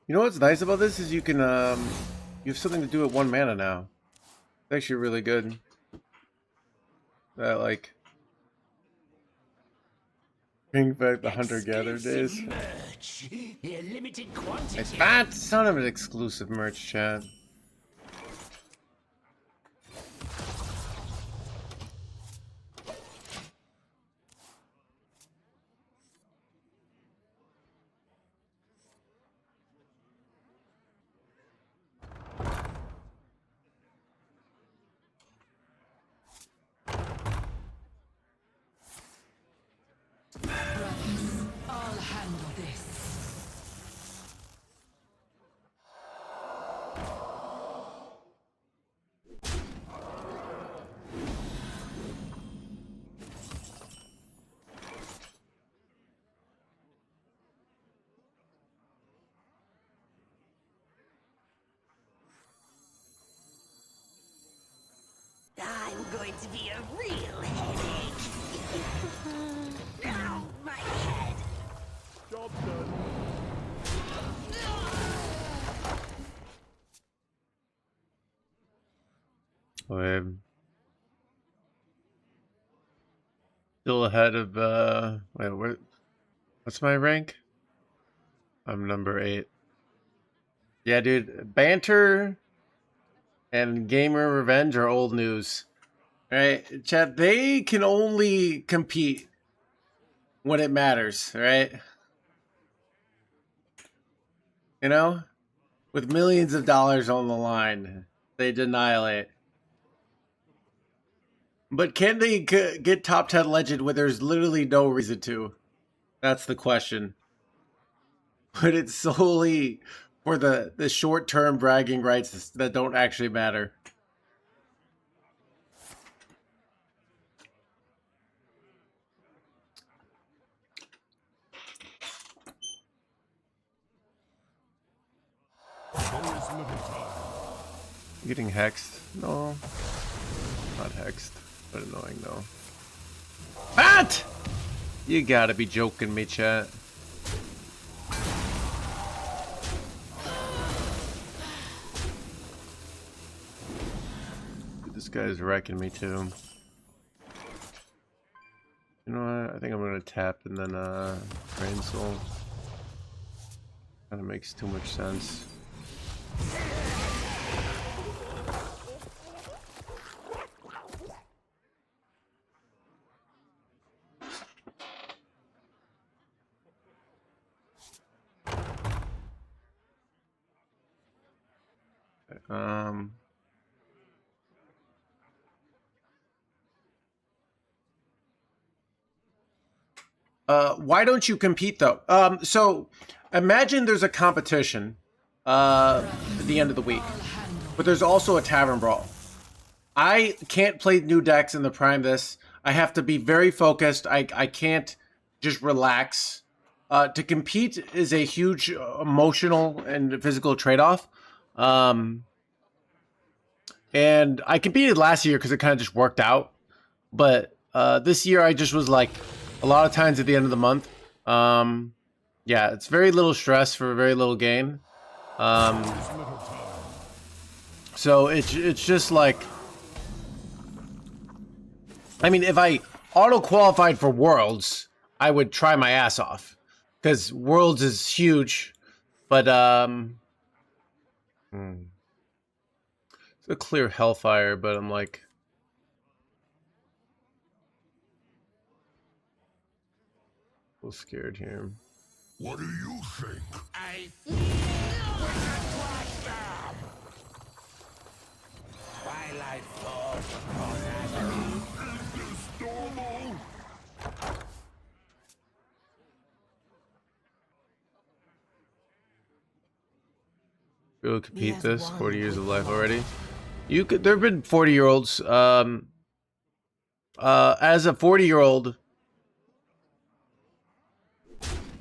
You know what's nice about this is you can you have something to do at 1 mana now. It's actually really good. That like bring back the hunter-gatherer days. Merch. Limited quantity. It's that son of an exclusive merch, chat. I'll handle this. I'm going to be a real headache. Ow, my head. Job done. Still ahead of wait, what's my rank? I'm number 8. Yeah, dude, banter and gamer revenge are old news. All right, chat, they can only compete when it matters, right? You know, with millions of dollars on the line, they'd annihilate. But can they get top 10 legend when there's literally no reason to? That's the question. But it's solely for the short-term bragging rights that don't actually matter. Getting hexed? No. Not hexed, but annoying though. What? You gotta be joking me, chat. This guy's wrecking me too. You know what? I think I'm gonna tap and then Rain Soul. Kinda makes too much sense. Why don't you compete though? So imagine there's a competition at the end of the week, but there's also a tavern brawl. I can't play new decks in the prime this. I have to be very focused. I can't just relax. To compete is a huge emotional and physical trade-off. And I competed last year because it kind of just worked out. But this year I just was like, a lot of times at the end of the month. Yeah, it's very little stress for a very little gain. So it's just like, I mean, if I auto-qualified for Worlds, I would try my ass off. Because Worlds is huge. But, it's a clear Hellfire, but I'm like... a little scared here. What do you think? I Twilight falls across Azeroth. Is this normal? We'll compete this. 40 years of life already. You could. There have been 40-year-olds. As a 40-year-old,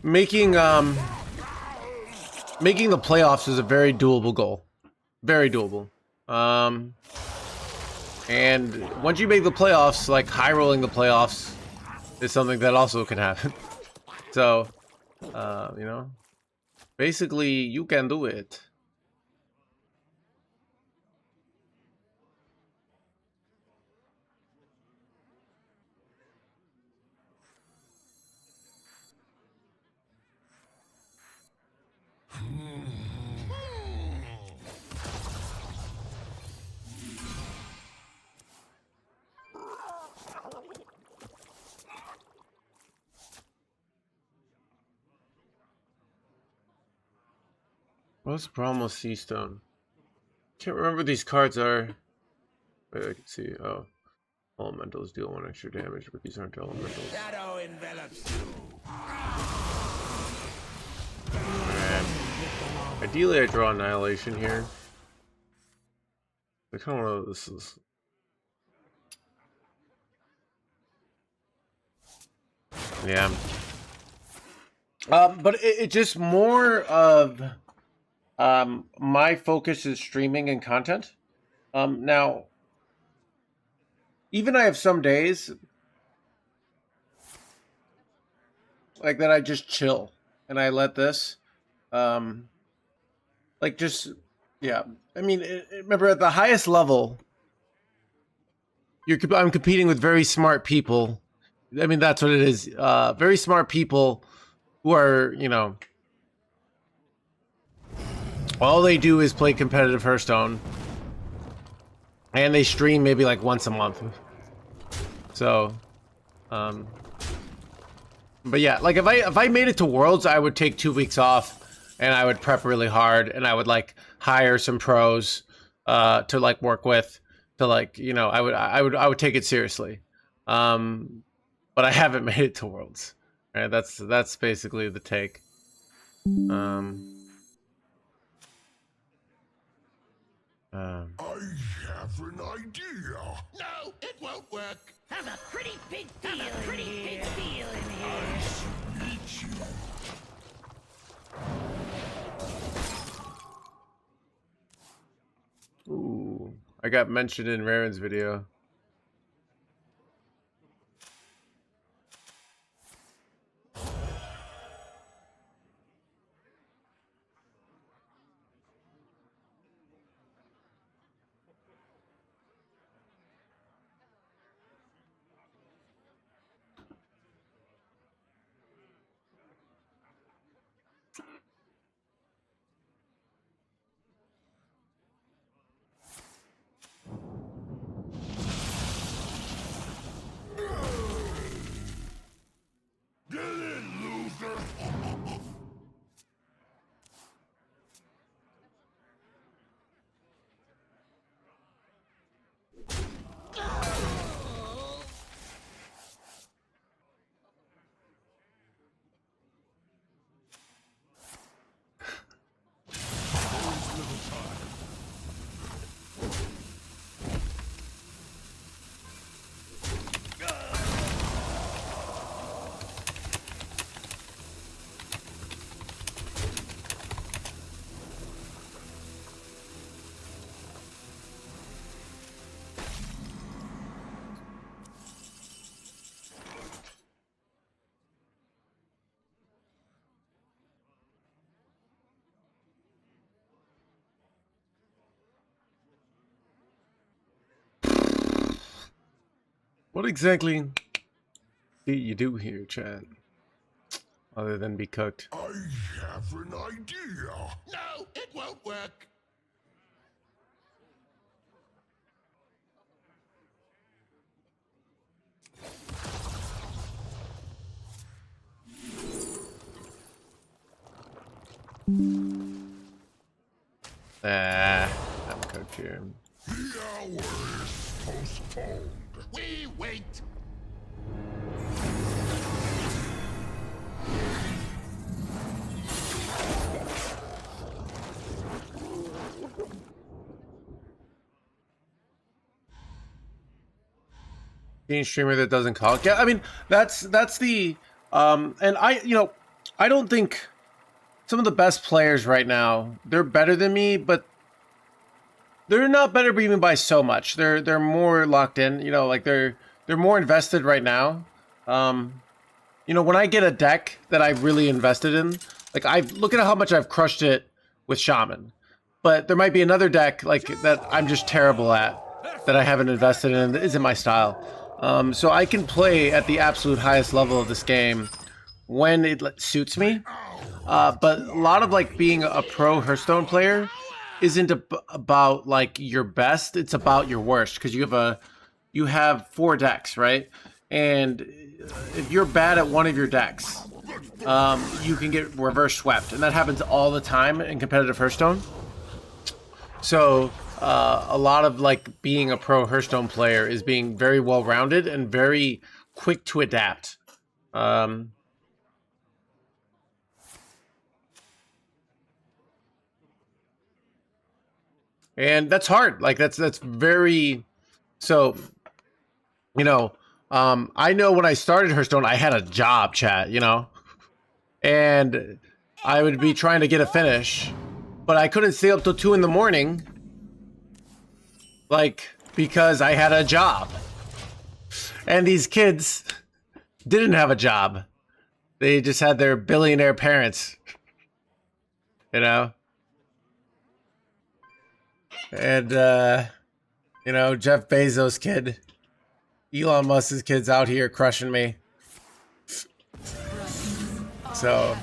making the playoffs is a very doable goal. Very doable. And once you make the playoffs, like high rolling the playoffs is something that also can happen. So, you know, Basically, you can do it. What's the problem with Seastone? Can't remember what these cards are. Wait, I can see. Oh. Elementals deal 1 extra damage, but these aren't elementals. Shadow envelops you. Alright. Ideally, I draw Annihilation here. I kind of know what this is. Yeah. But it just more of my focus is streaming and content. Now, even I have some days like that I just chill and I let this, like just, yeah. I mean, remember at the highest level, I'm competing with very smart people. I mean, that's what it is. Very smart people who are, you know, all they do is play competitive Hearthstone, and they stream maybe like once a month. So, but yeah, like if I made it to Worlds, I would take 2 weeks off, and I would prep really hard, and I would like hire some pros to like work with, to like, you know, I would take it seriously. But I haven't made it to Worlds. Right? That's basically the take. I have an idea. No, it won't work. Have a pretty big deal in here. Meet you. Ooh, I got mentioned in Raren's video. Get in, loser. What exactly do you do here, Chad? Other than be cooked. I have an idea. No, it won't work. I'm cooked here. The hour is postponed. We wait. Being streamer that doesn't call. Yeah, I mean that's the and I don't think some of the best players right now, they're better than me, but they're not better even by so much. They're more locked in, you know, like they're more invested right now. You know, when I get a deck that I've really invested in, Like look at how much I've crushed it with Shaman. But there might be another deck like that I'm just terrible at, that I haven't invested in and isn't my style. So I can play at the absolute highest level of this game when it suits me. But a lot of like being a pro Hearthstone player isn't about like your best, it's about your worst, because you have 4 decks, right? And if you're bad at one of your decks, you can get reverse swept, and that happens all the time in competitive Hearthstone. So a lot of like being a pro Hearthstone player is being very well rounded and very quick to adapt. And that's hard. Like that's very, so, you know, I know when I started Hearthstone, I had a job, chat, you know, and I would be trying to get a finish, but I couldn't stay up till 2 in the morning, like, because I had a job. And these kids didn't have a job. They just had their billionaire parents, you know? And, you know, Jeff Bezos' kid, Elon Musk's kid's out here crushing me. So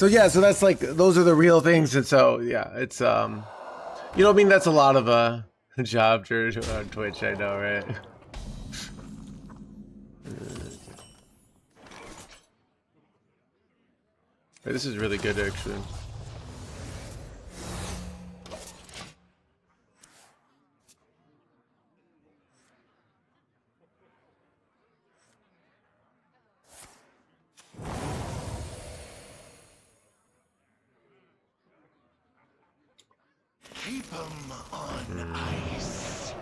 yeah, so that's like, those are the real things. And so, yeah, it's, you know what I mean? That's a lot of a job on Twitch, I know, right? This is really good, actually. Keep 'em on ice.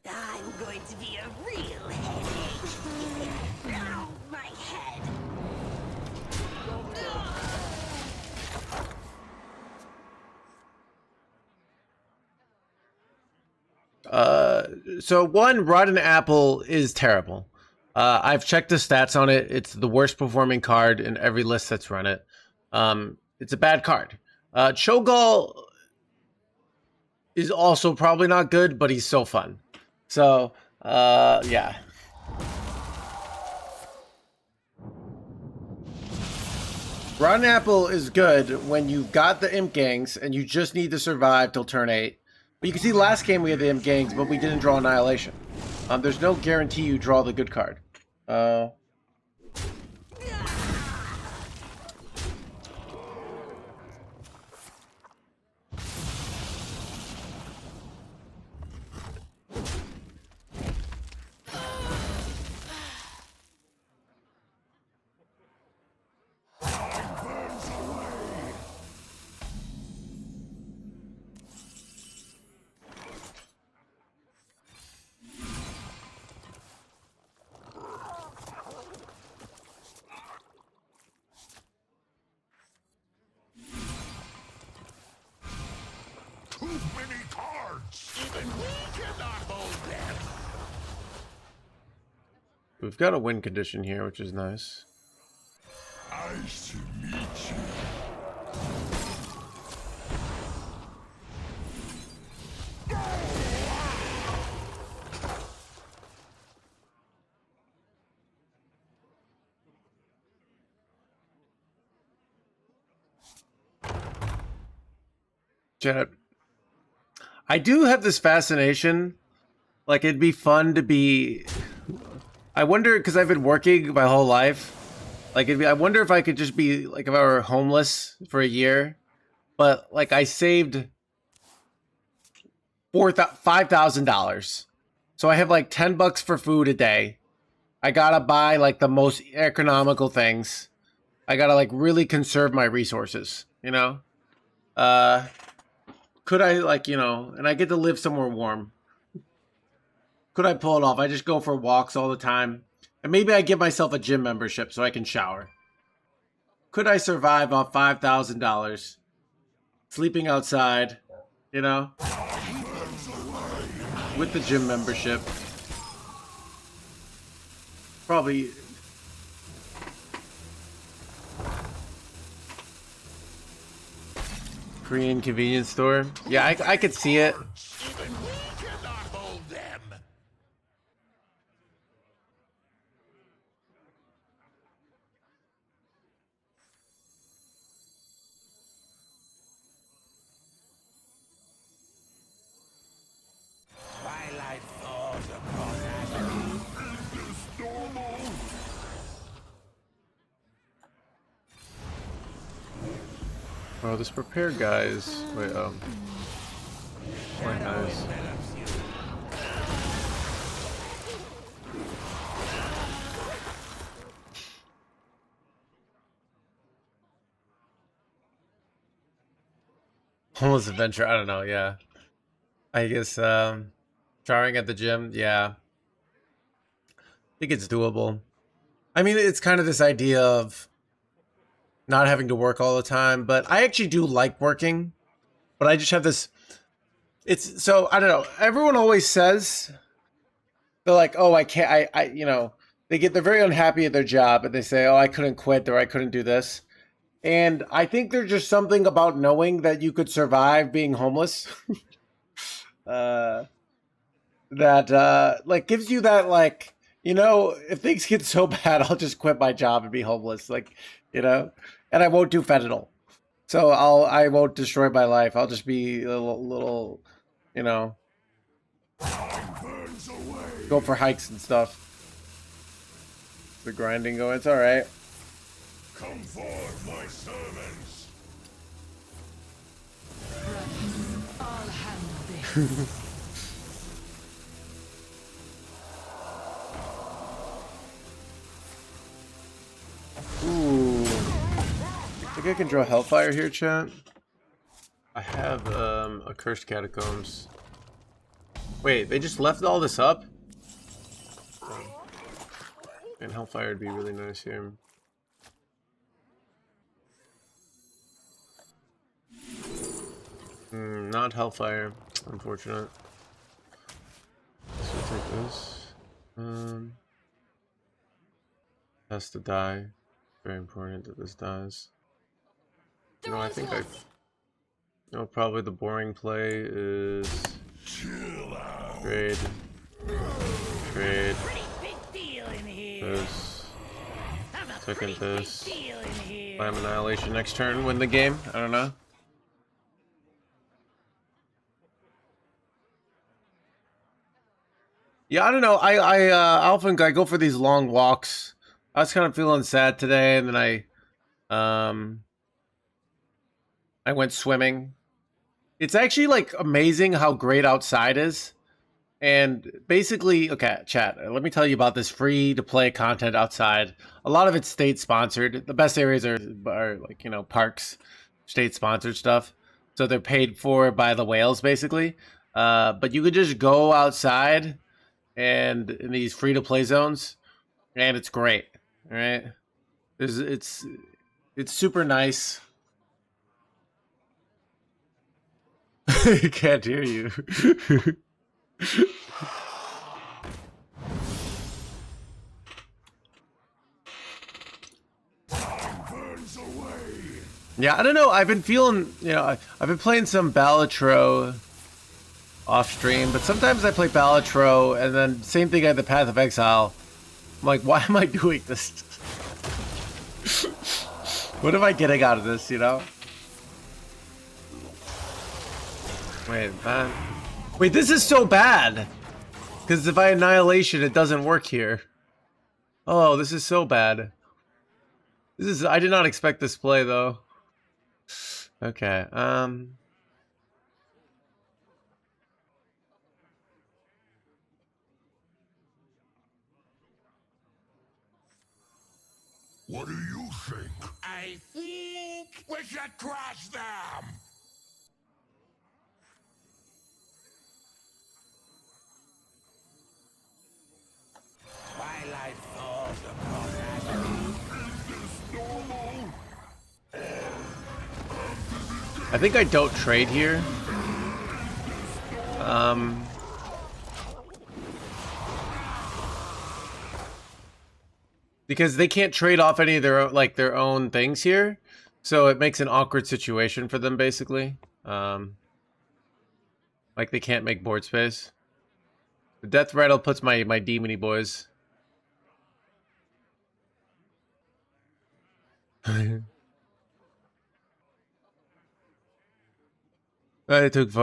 I'm going to be a real headache. Ow, my head. So one, Rotten Apple is terrible. I've checked the stats on it. It's the worst performing card in every list that's run it. It's a bad card. Cho'Gall is also probably not good, but he's so fun. So, yeah. Rotten Apple is good when you've got the Imp Gangs and you just need to survive till turn 8. But you can see last game we had the Imp Gangs, but we didn't draw Annihilation. There's no guarantee you draw the good card. Too many cards! Even we cannot hold them. We've got a win condition here, which is nice. Nice to meet you. Janet, I do have this fascination. Like, it'd be fun to be... I wonder, because I've been working my whole life. Like, I wonder if I could just be, like, if I were homeless for a year. But, like, I saved $5,000. So I have, like, $10 for food a day. I gotta buy, like, the most economical things. I gotta like really conserve my resources, you know? Could I like, you know, and I get to live somewhere warm. Could I pull it off? I just go for walks all the time. And maybe I give myself a gym membership so I can shower. Could I survive on $5,000? Sleeping outside, you know? With the gym membership. Probably. Korean convenience store. Yeah, I could see it. Even we cannot hold them. Twilight falls across Avenue. Is this normal? Oh, this prepared guy is wait, quite nice. Envelops you. Homeless adventure, I don't know, yeah. I guess showering at the gym, yeah. I think it's doable. I mean, it's kind of this idea of not having to work all the time, but I actually do like working. But I just have this it's so I don't know. Everyone always says they're like, "Oh, I can't I you know, they're very unhappy at their job and they say, "Oh, I couldn't quit or I couldn't do this." And I think there's just something about knowing that you could survive being homeless. uh that like gives you that like, you know, if things get so bad, I'll just quit my job and be homeless, like, you know, and I won't do fentanyl. So I won't destroy my life. I'll just be a little, you know, Burns away. go for hikes and stuff. The grinding going, it's all right. Come forth, my servants. I'll handle this. Ooh, I think I can draw Hellfire here, chat. I have a Cursed Catacombs. Wait, they just left all this up? And Hellfire would be really nice here. Not Hellfire, unfortunate. So we'll take this. Has to die. Very important that this dies. No, I think no, probably the boring play is trade, Pretty big deal in here. this, I'm a second pretty big this, deal in here. Slam Annihilation next turn, win the game. I don't know. Yeah, I don't know. I often I go for these long walks. I was kind of feeling sad today, and then I went swimming. It's actually like amazing how great outside is. And basically, okay, chat, let me tell you about this free to play content outside. A lot of it's state sponsored. The best areas are like, you know, parks, state sponsored stuff. So they're paid for by the whales basically. But you could just go outside and in these free to play zones and it's great. All right. It's super nice. I can't hear you. Burns away. Yeah, I don't know. I've been feeling, you know, I've been playing some Balatro off stream, but sometimes I play Balatro and then same thing at the Path of Exile. I'm like, why am I doing this? What am I getting out of this, you know? Wait, man. Wait, this is so bad. Because if I Annihilation, it doesn't work here. Oh, this is so bad. I did not expect this play, though. Okay, What do you think? I think we should crush them. Twilight falls across Azeroth. I think I don't trade here. Because they can't trade off any of their own, like their own things here, so it makes an awkward situation for them basically. Like they can't make board space. The death rattle puts my demony boys. I took.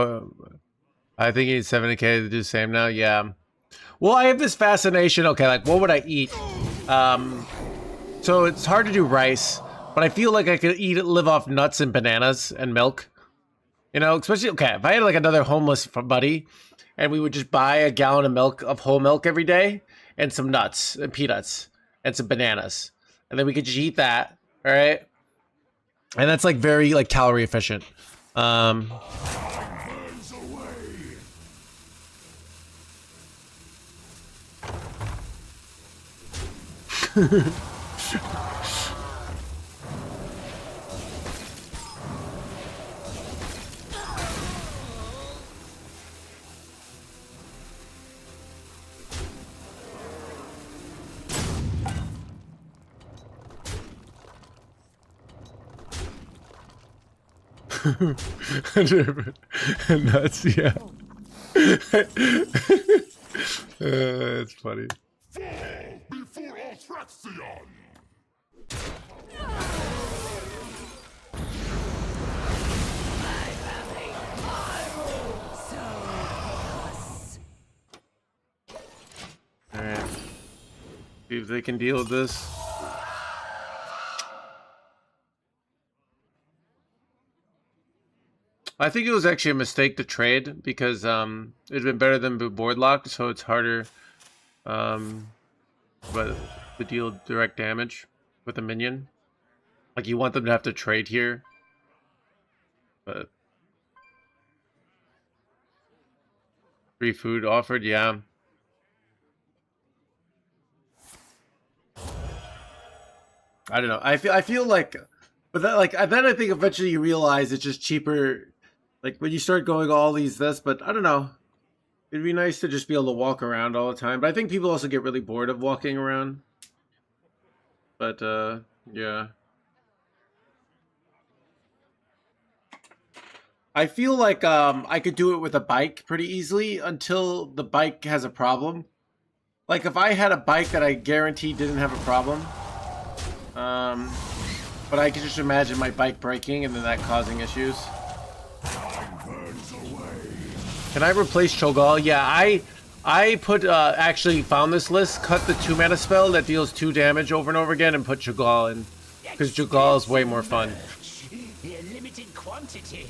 I think he's 70k to do the same now. Yeah. Well, I have this fascination. Okay, like what would I eat? So it's hard to do rice, but I feel like I could live off nuts and bananas and milk. You know, especially okay if I had like another homeless buddy, and we would just buy a gallon of milk of whole milk every day, and some nuts and peanuts and some bananas, and then we could just eat that. All right, and that's like very like calorie efficient. Burns away. Nuts, yeah. It's funny. Fall before Althraxion. Alright. See if they can deal with this. I think it was actually a mistake to trade because it'd been better than board lock, so it's harder but to deal direct damage with a minion. Like you want them to have to trade here. But free food offered, yeah. I don't know. I feel like, but then like then I think eventually you realize it's just cheaper. Like when you start going all these this, but I don't know. It'd be nice to just be able to walk around all the time. But I think people also get really bored of walking around. But yeah. I feel like I could do it with a bike pretty easily until the bike has a problem. Like if I had a bike that I guaranteed didn't have a problem. But I could just imagine my bike breaking and then that causing issues. Can I replace Cho'Gall? Yeah, I put actually found this list, cut the 2-mana spell that deals 2 damage over and over again, and put Cho'Gall in because Cho'Gall is way more fun. A limited quantity.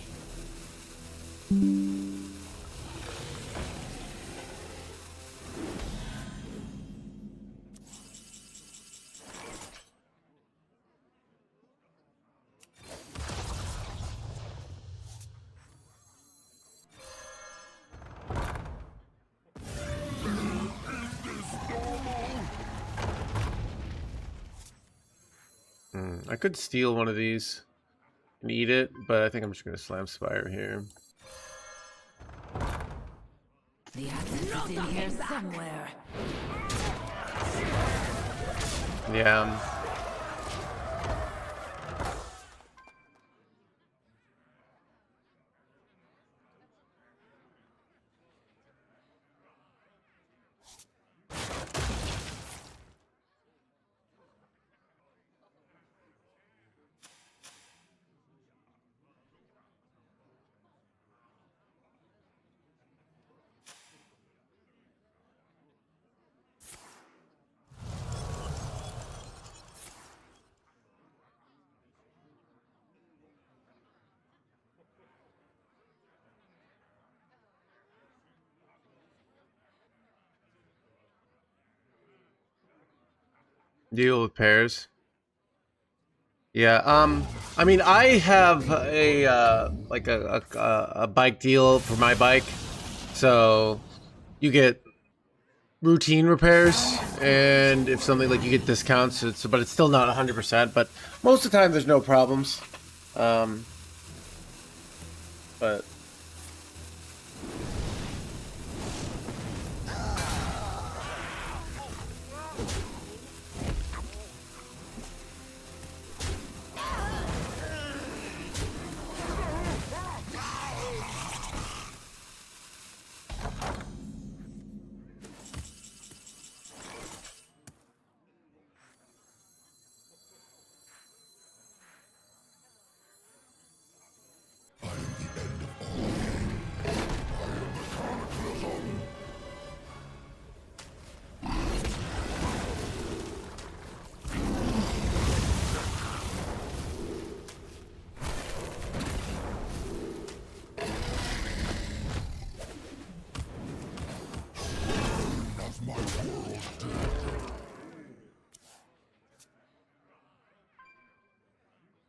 I could steal one of these and eat it, but I think I'm just gonna Slam Spire here. The answer is in here somewhere. Yeah. Deal with pairs. Yeah. I mean, I have a like a bike deal for my bike, so you get routine repairs, and if something like you get discounts, but it's still not 100%. But most of the time, there's no problems. But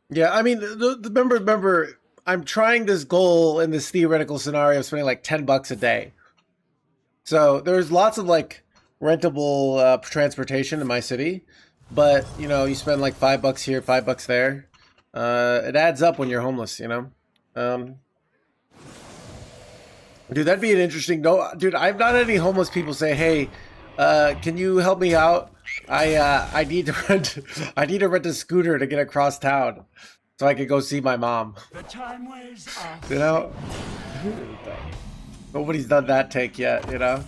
yeah, I mean, remember, I'm trying this goal in this theoretical scenario of spending like $10 a day. So there's lots of like rentable transportation in my city, but you know, you spend like $5 here, $5 there. It adds up when you're homeless, you know. Dude, that'd be an interesting. No, dude, I've not had any homeless people say, "Hey, can you help me out? I need to rent. I need to rent a scooter to get across town, so I could go see my mom." The time ways are. You know, nobody's done that take yet. You know,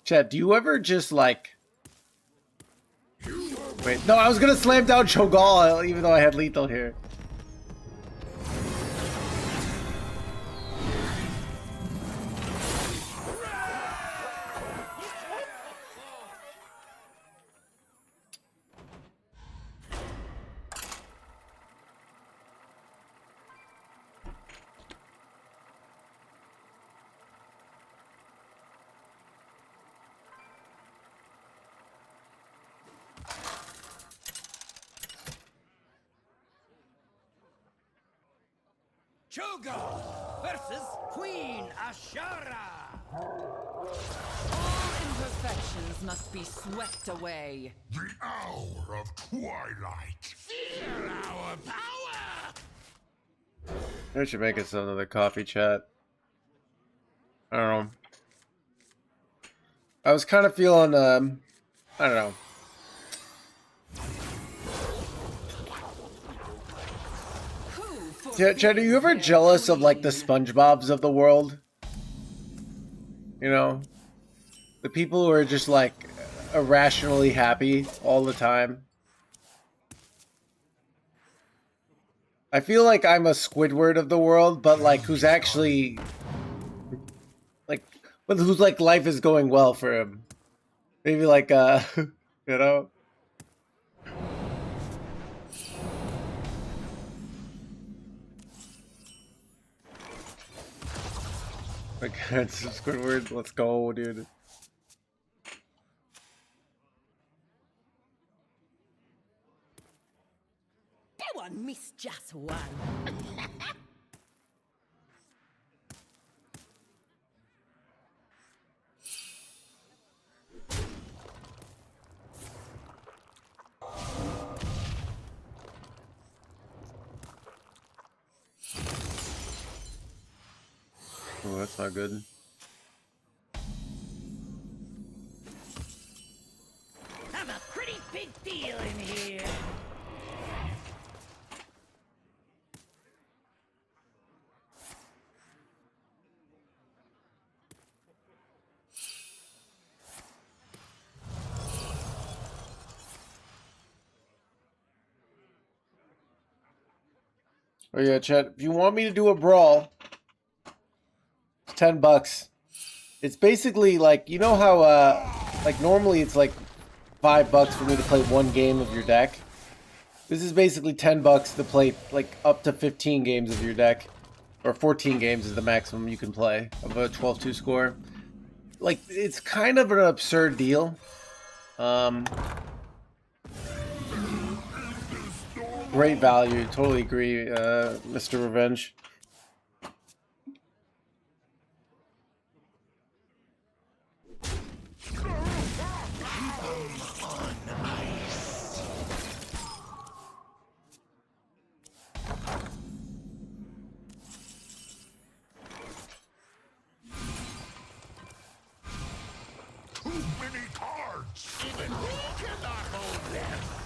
Chad, do you ever just like? Wait, no, I was gonna slam down Cho'Gall even though I had lethal here. Cho'Gall versus Queen Ashara. All imperfections must be swept away. The hour of twilight. Feel our power. I should make us another coffee chat. I don't know. I was kind of feeling, I don't know. Chad, are you ever jealous of like the SpongeBobs of the world? You know, the people who are just like irrationally happy all the time. I feel like I'm a Squidward of the world, but like who's actually like, but who's like life is going well for him. Maybe like you know. My God, Squidward, let's go, dude. Go on, miss just one. Oh, that's not good. Have a pretty big deal in here. Oh yeah, Chet, if you want me to do a brawl, it's $10. It's basically like, you know how like normally it's like $5 for me to play one game of your deck. This is basically $10 to play like up to 15 games of your deck, or 14 games is the maximum you can play of a 12-2 score. Like, it's kind of an absurd deal. Great value. Totally agree, Mr. Revenge.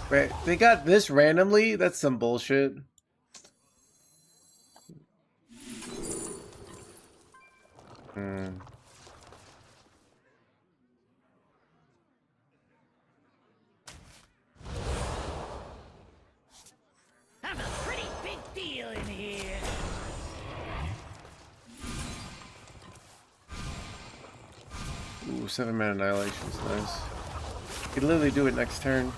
Wait, they got this randomly? That's some bullshit. Hmm. I'm a pretty big deal in here. Ooh, 7-man Annihilation's nice. Could literally do it next turn.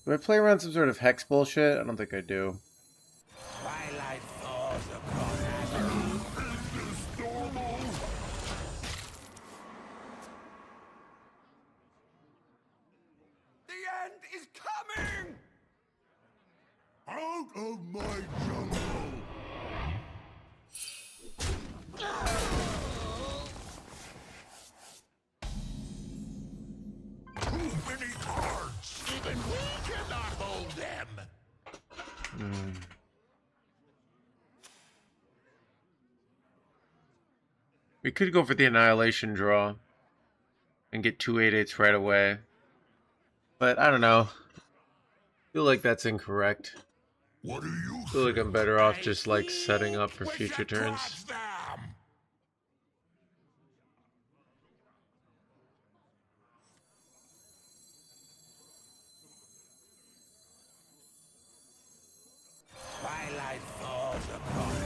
Do I play around some sort of hex bullshit? I don't think I do. Twilight falls upon us. The end is coming! Out of my jungle! Too many cards! Even we cannot hold them! We could go for the Annihilation draw and get 2 8/8s right away. But I don't know. I feel like that's incorrect. What do you I feel like I'm better off just like setting up for future turns. Twilight falls upon us.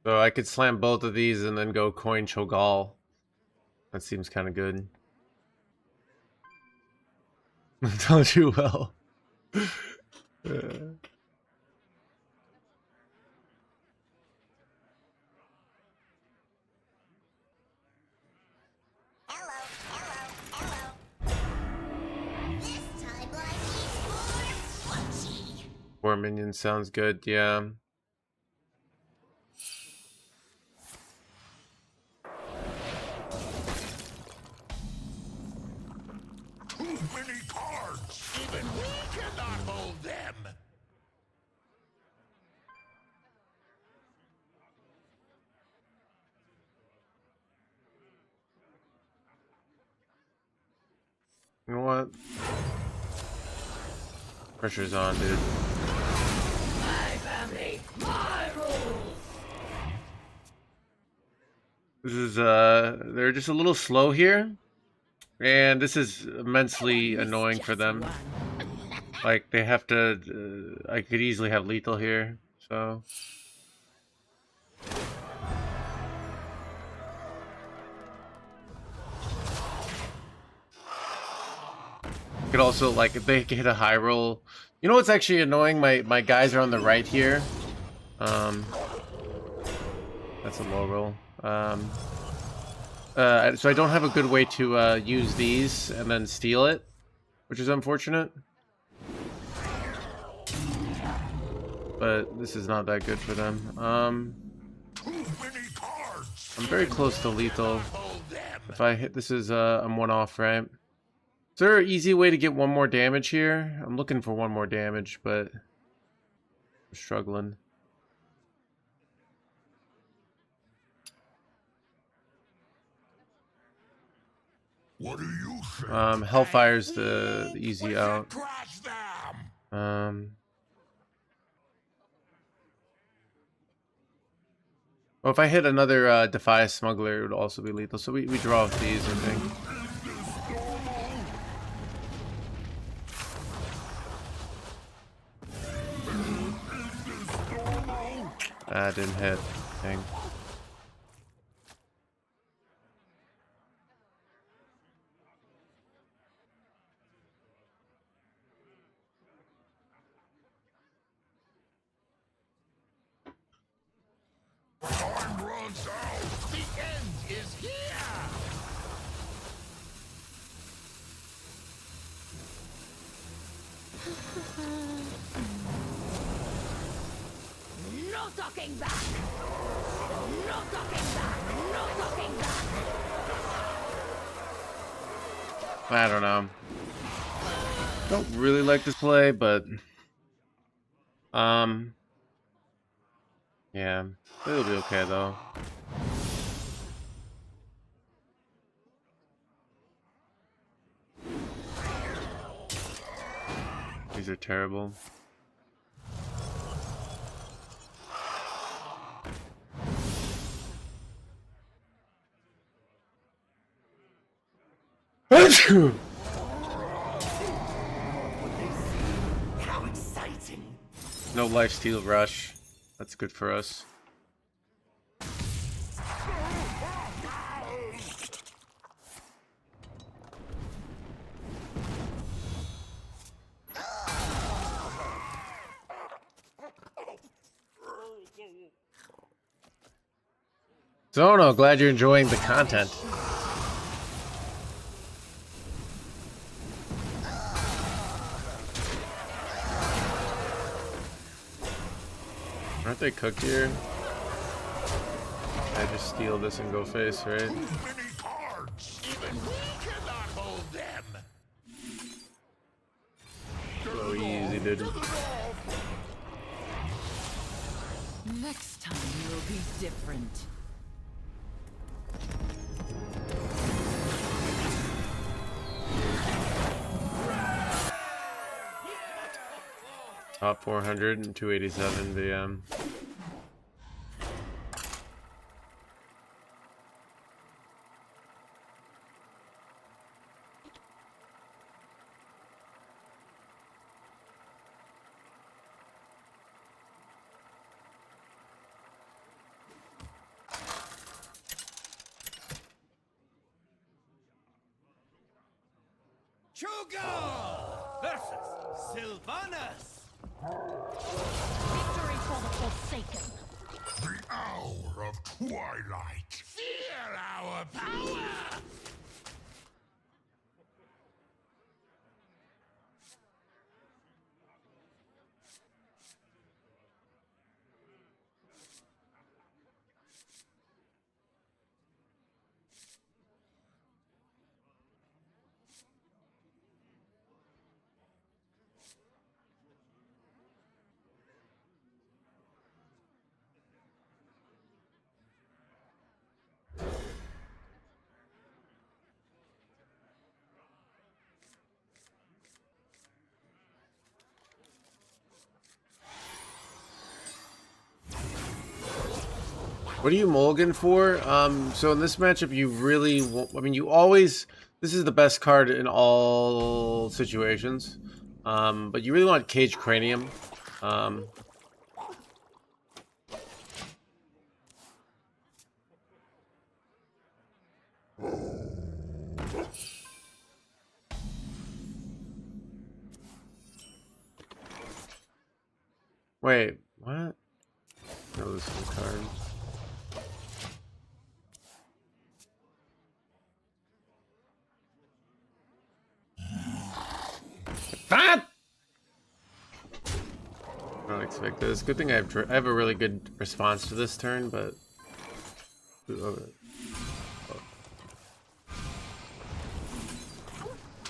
So I could slam both of these and then go coin Cho'Gall. That seems kind of good. Don't you well? This time life is more punchy. 4 minions sounds good, yeah. Too many cards! Even we cannot hold them! You know what? Pressure's on, dude. My family, my rules. This is they're just a little slow here. And this is immensely annoying for them. Like they have to I could easily have lethal here, so could also, like, if they hit a high roll. You know what's actually annoying? My guys are on the right here. That's a low roll. So I don't have a good way to use these and then steal it, which is unfortunate. But this is not that good for them. I'm very close to lethal. If I hit, this is I'm 1 off, right? Is there an easy way to get 1 more damage here? I'm looking for 1 more damage, but I'm struggling. What do you think? Hellfire's the easy out. Well, if I hit another Defy Smuggler, it would also be lethal. So we draw with these, I think. Didn't hit. Dang. talking back. No talking back. No talking back. I don't know. Don't really like this play, but yeah, it'll be okay though. These are terrible. How exciting! No lifesteal rush. That's good for us. Zono, glad you're enjoying the content. Aren't they cooked here? I just steal this and go face, right? Too many cards! Even we cannot hold them! So easy, dude. Next time will be different. Top 400 and 287 VM. Chugal versus Sylvanas! Victory for the Forsaken. The hour of twilight. Feel our power! What are you mulligan for? So in this matchup, you really won't, I mean, you always, this is the best card in all situations. But you really want Cage Cranium. Wait, what? No, this is a card. Ah! I don't expect this. Good thing I have a really good response to this turn, but Too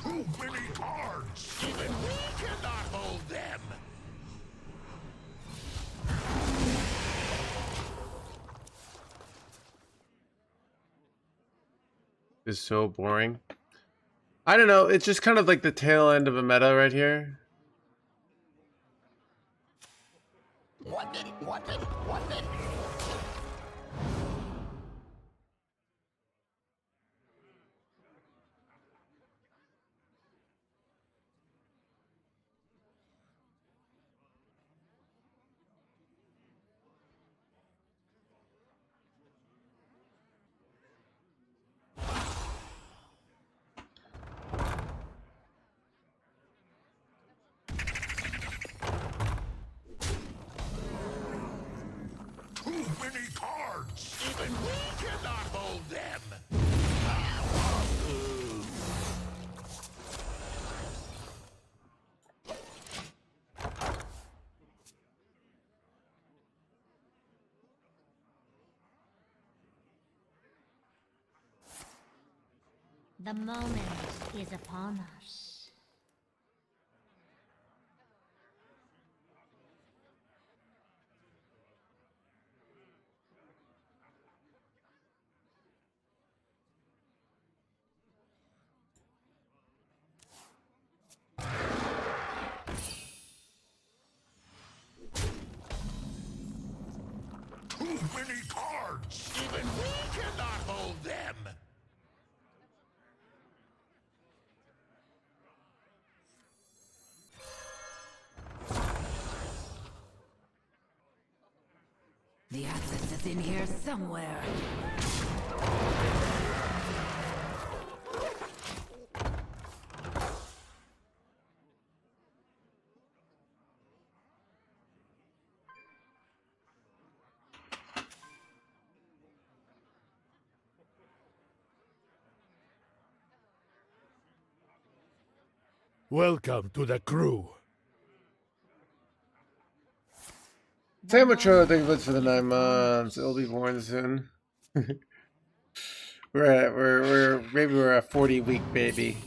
many cards! Even we cannot hold them! is so boring. I don't know. It's just kind of like the tail end of a meta right here. What did? Too many cards! Even we cannot hold them! The moment is upon us. Too many cards! Even we cannot hold them! The access is in here somewhere. Welcome to the crew. Amateur, thank you for the 9 months. It'll be born soon. we're a 40-week baby.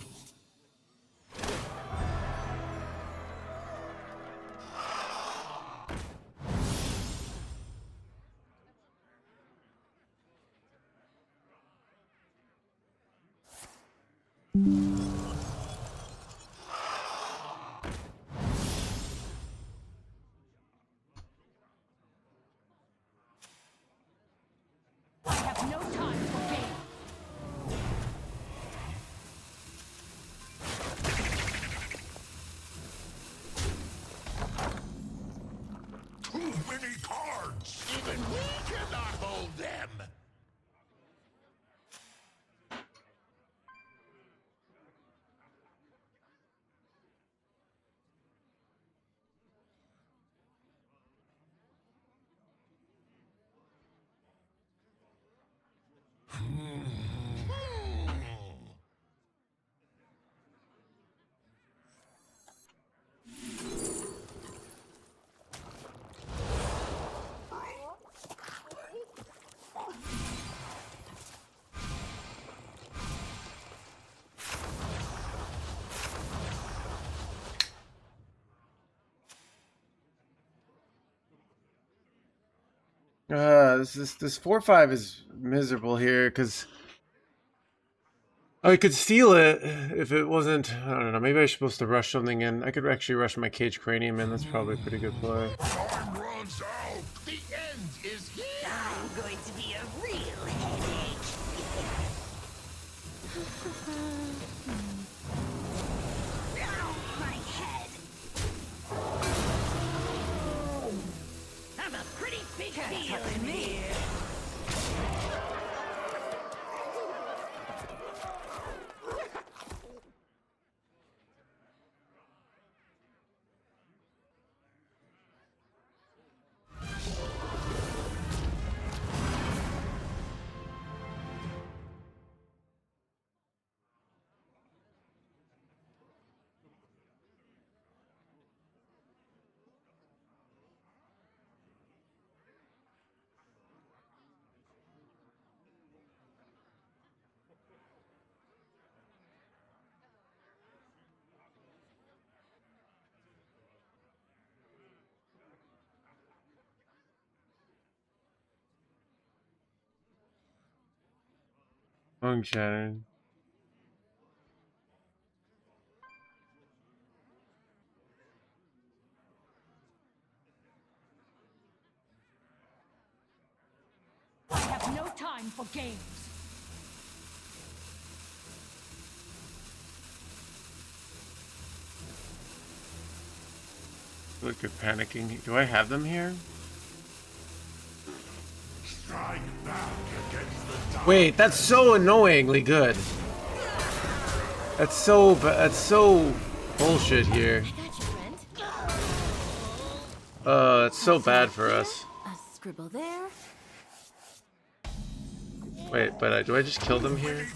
I have no time for games. Too many cards! Even we cannot hold them! This 4-5 is miserable here because I could steal it if it wasn't. I don't know. Maybe I was supposed to rush something in. I could actually rush my Cage Cranium in. That's probably a pretty good play. Time runs out! The end is here! I'm going to be a real headache. Ow, my head. I'm a pretty big Can't deal touch in me. here. Tongue chattering. I have no time for games. Look, you're panicking. Do I have them here? Strike back against the dark. Wait, that's so annoyingly good. That's so bullshit here. I got you, friend. It's so bad for us. A scribble there. Wait, but do I just kill them here?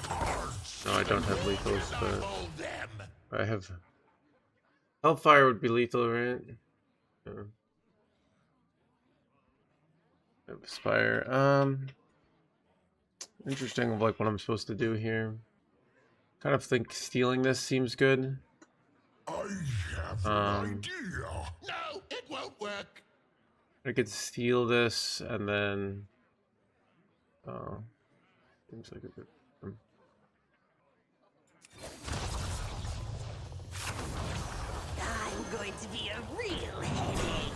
No, I don't have lethals, but Hold them! I have. Hellfire would be lethal, right? Yeah. I have Spire. Interesting of like what I'm supposed to do here. Kind of think stealing this seems good. I have an idea. No, it won't work. I could steal this and then. Oh, seems like a bit. I'm going to be a real headache.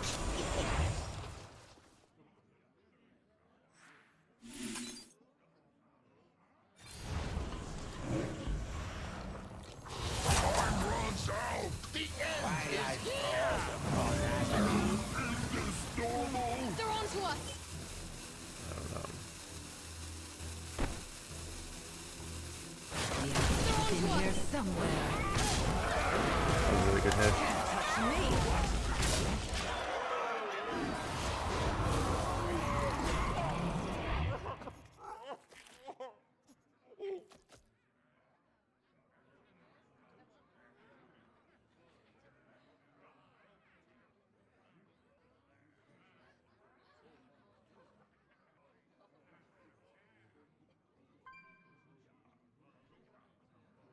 Time runs out. The end is here. Is this normal? They're on to us. The assets in here somewhere. That was a really good hit. Touch me.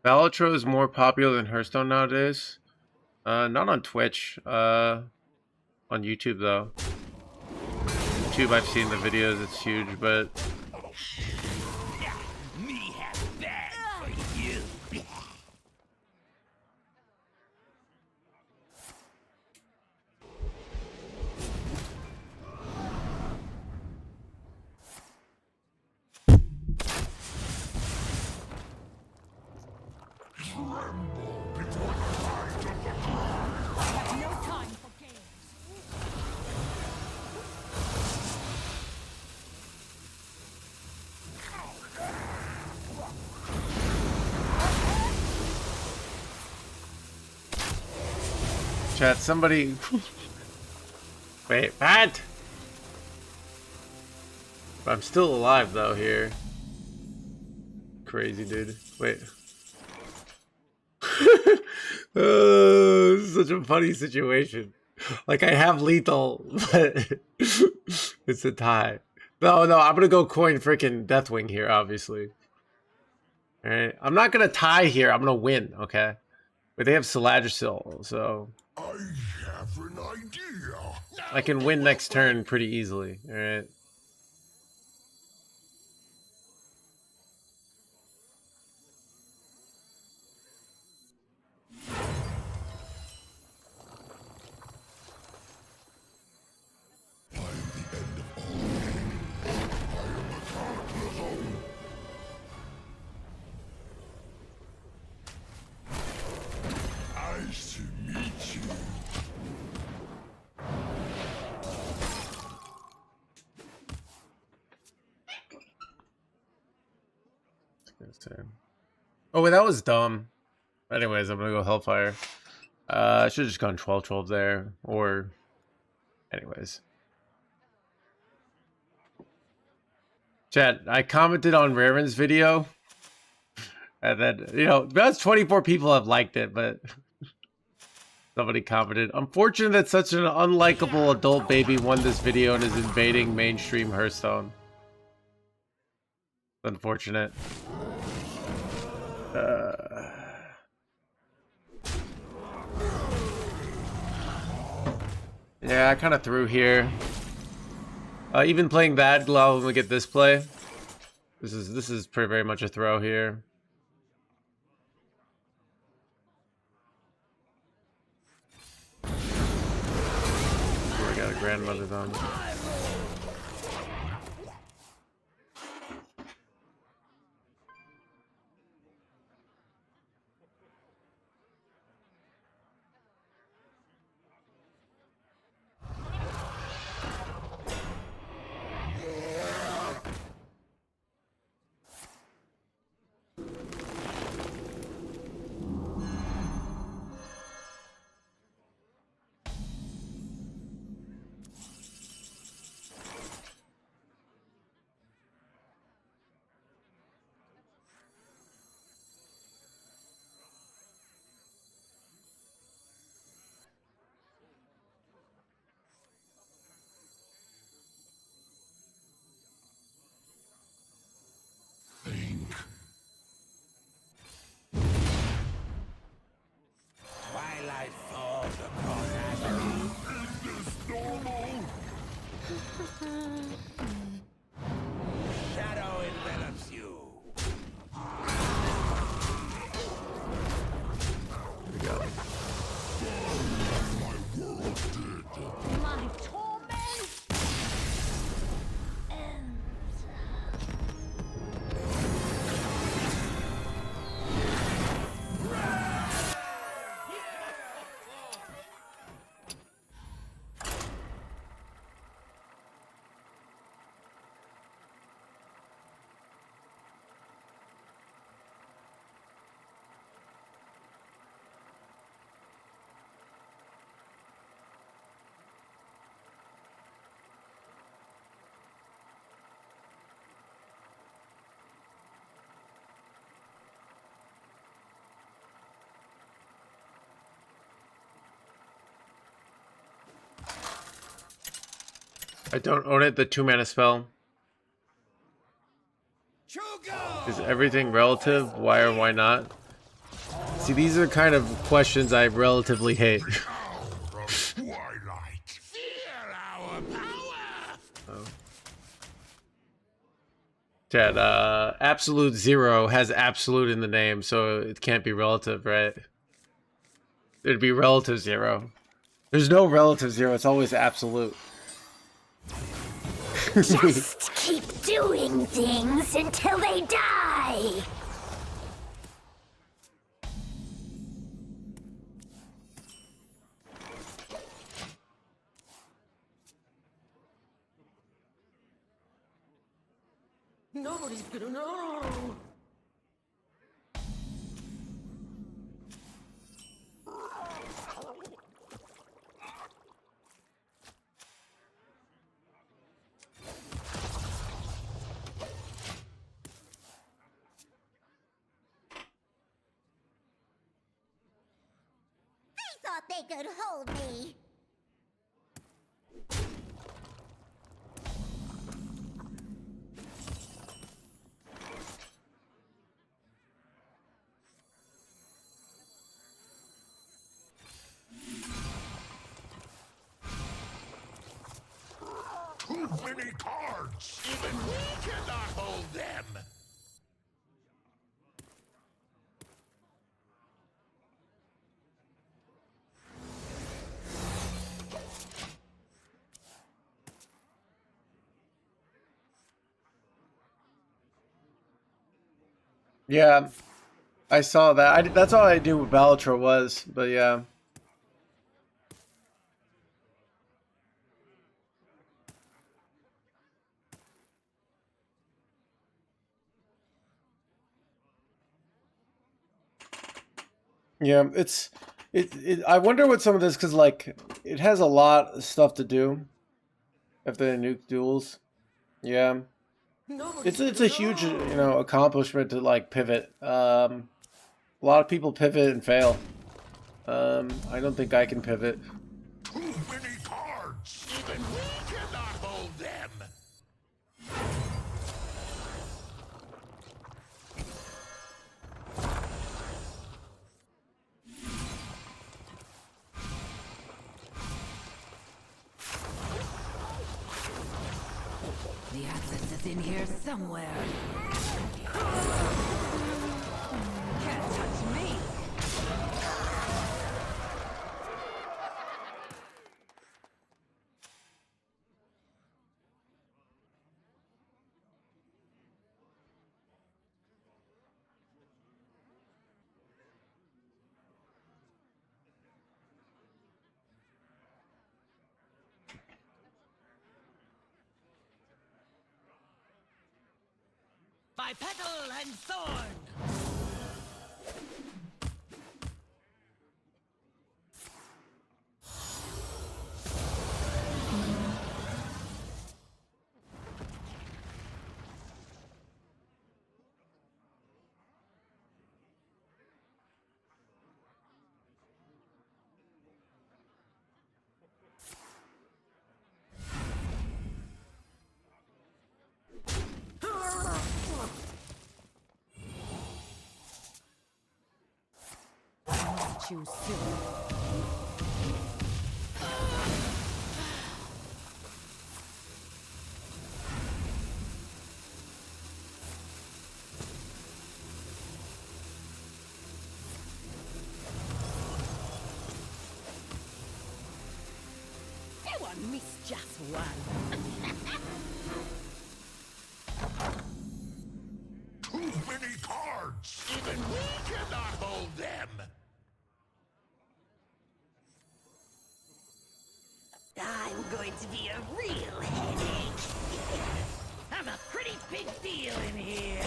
Balatro is more popular than Hearthstone nowadays. Not on Twitch. On YouTube though. YouTube, I've seen the videos. It's huge, but Me have bad for you. No time for games. chat. Somebody. Wait, Pat. I'm still alive though here. Crazy dude. Wait. Oh, this is such a funny situation. Like I have lethal, but it's a tie. No, I'm gonna go coin freaking Deathwing here, obviously. Alright. I'm not gonna tie here, I'm gonna win, okay? But they have Saladrisil, so I have an idea. I can win next turn pretty easily, alright? Nice to meet you. Oh wait, that was dumb. Anyways, I'm gonna go Hellfire. I should have just gone 12-12 there, or anyways. Chat, I commented on Raren's video, and then, you know, that's 24 people have liked it, but somebody commented, unfortunate that such an unlikable adult baby won this video and is invading mainstream Hearthstone. Unfortunate. Yeah, I kind of threw here. Even playing that, allow them to get this play. This is pretty very much a throw here. We got a grandmother's on. Shadow envelops you. Here we go. My torment ends. I don't own it. The 2-mana spell. Chugo! Is everything relative? Why or why not? See, these are kind of questions I relatively hate. Hour of twilight. Feel our power! Chad, absolute zero has absolute in the name, so it can't be relative, right? It'd be relative zero. There's no relative zero, it's always absolute. Just keep doing things until they die. Nobody's gonna know. They thought they could hold me. Too many cards. Even we cannot hold them. Yeah, I saw that. That's all I knew what Balatro was, but yeah. Yeah, I wonder what some of this, because like it has a lot of stuff to do if they nuke duels. Yeah, it's a huge accomplishment to like pivot. A lot of people pivot and fail. I don't think I can pivot. Too many cards. Even we cannot hold them. The access is in here somewhere. Can't touch me. By petal and thorn. Too soon. one. Too many cards! Even we cannot hold them. I'm going to be a real headache. I'm a pretty big deal in here.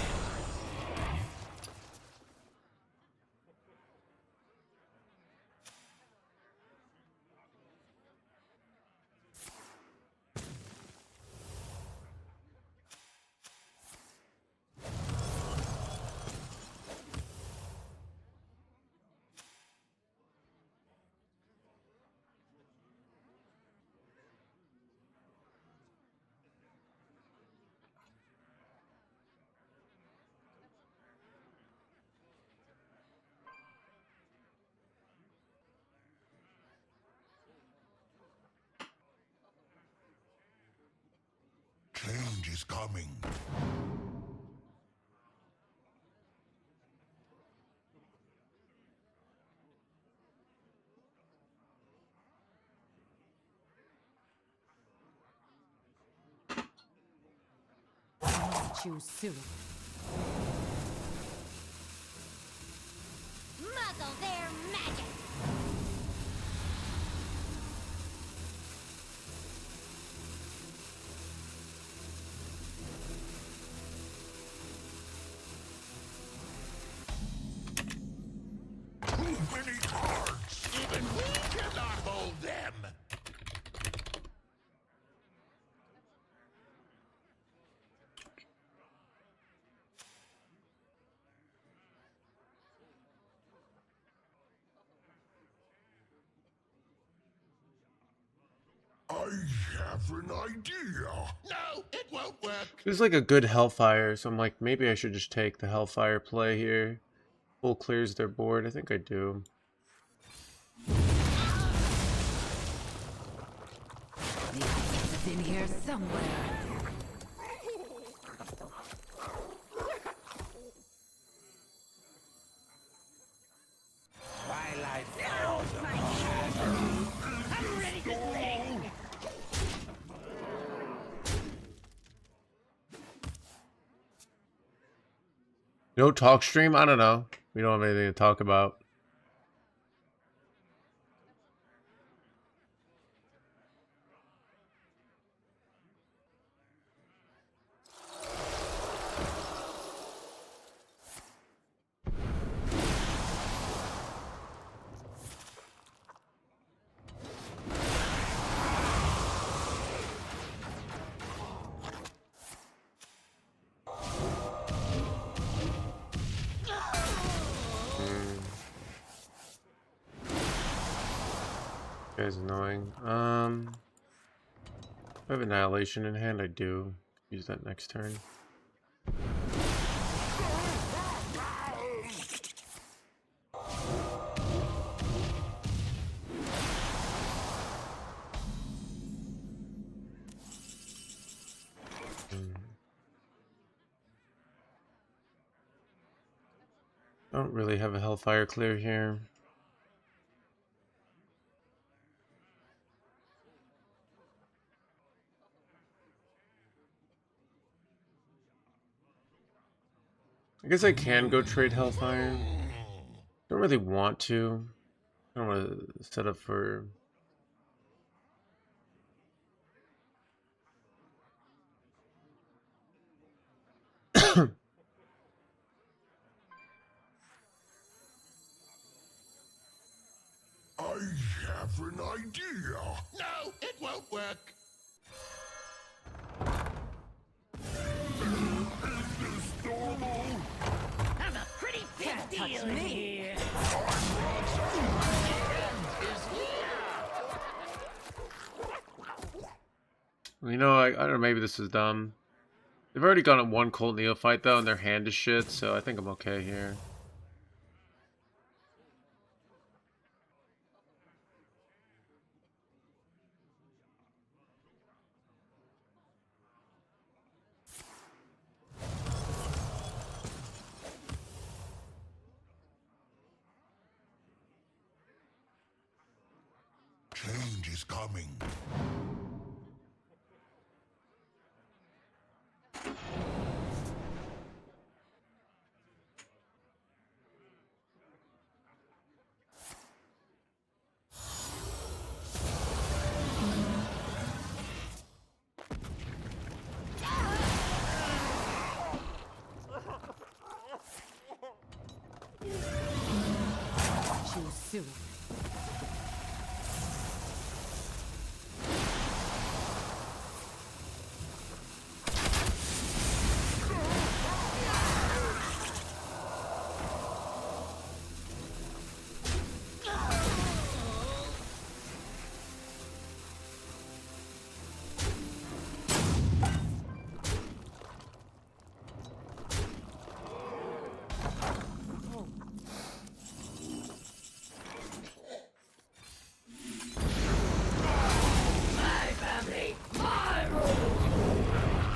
Change is coming. Choose soon. Muzzle their magic. Too many cards! Even we cannot hold them. I have an idea. No, it won't work. There's like a good Hellfire, so I'm like, maybe I should just take the Hellfire play here. Full clears their board. I think I do. The answer's in here somewhere. Twilight I'm ready to sing. No talk stream? I don't know. We don't have anything to talk about. Guy's annoying. I have Annihilation in hand. I do. Use that next turn. Don't really have a Hellfire clear here. I guess I can go trade Hellfire. Don't really want to. I don't want to set up for... I have an idea. No, it won't work. Is this normal? I'm a pretty big Can't deal touch in me. here. You know, I don't know, maybe this is dumb. They've already gone at one Cold Neophyte, though, and their hand is shit, so I think I'm okay here. Change is coming. soon.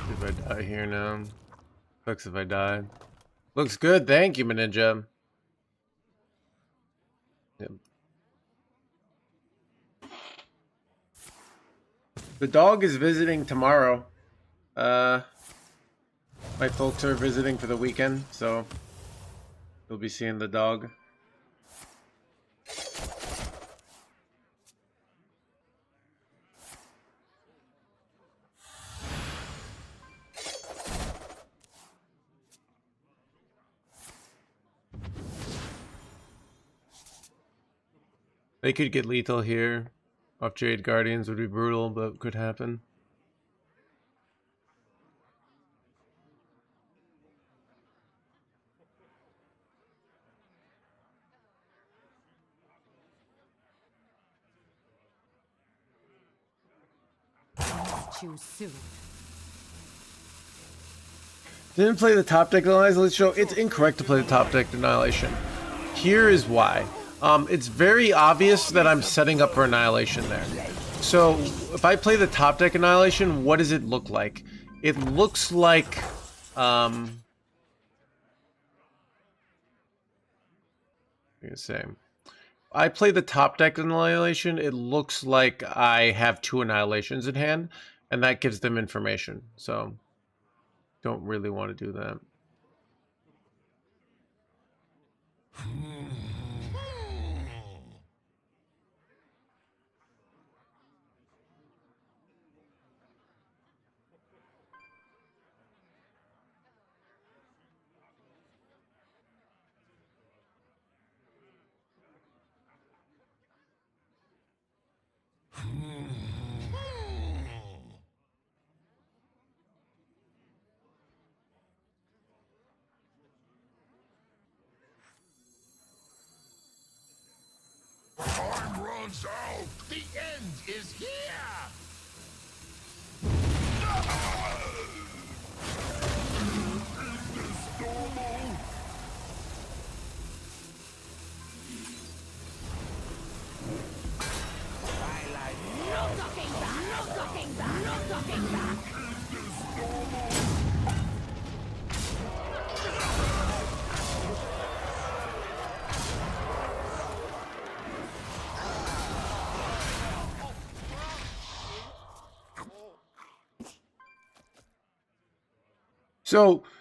If I die here now. Sucks if I die. Looks good, thank you, Ninja. Yep. The dog is visiting tomorrow. My folks are visiting for the weekend, so you'll be seeing the dog. They could get lethal here. Off Jade Guardians would be brutal, but could happen. Choose soon. Didn't play the top deck Annihilation. Let's show it's incorrect to play the top deck Annihilation. Here is why. It's very obvious that I'm setting up for Annihilation there. So if I play the top deck Annihilation, what does it look like? It looks like I play the top deck Annihilation, it looks like I have 2 Annihilations in hand, and that gives them information. So don't really want to do that. Time runs out. The end is here.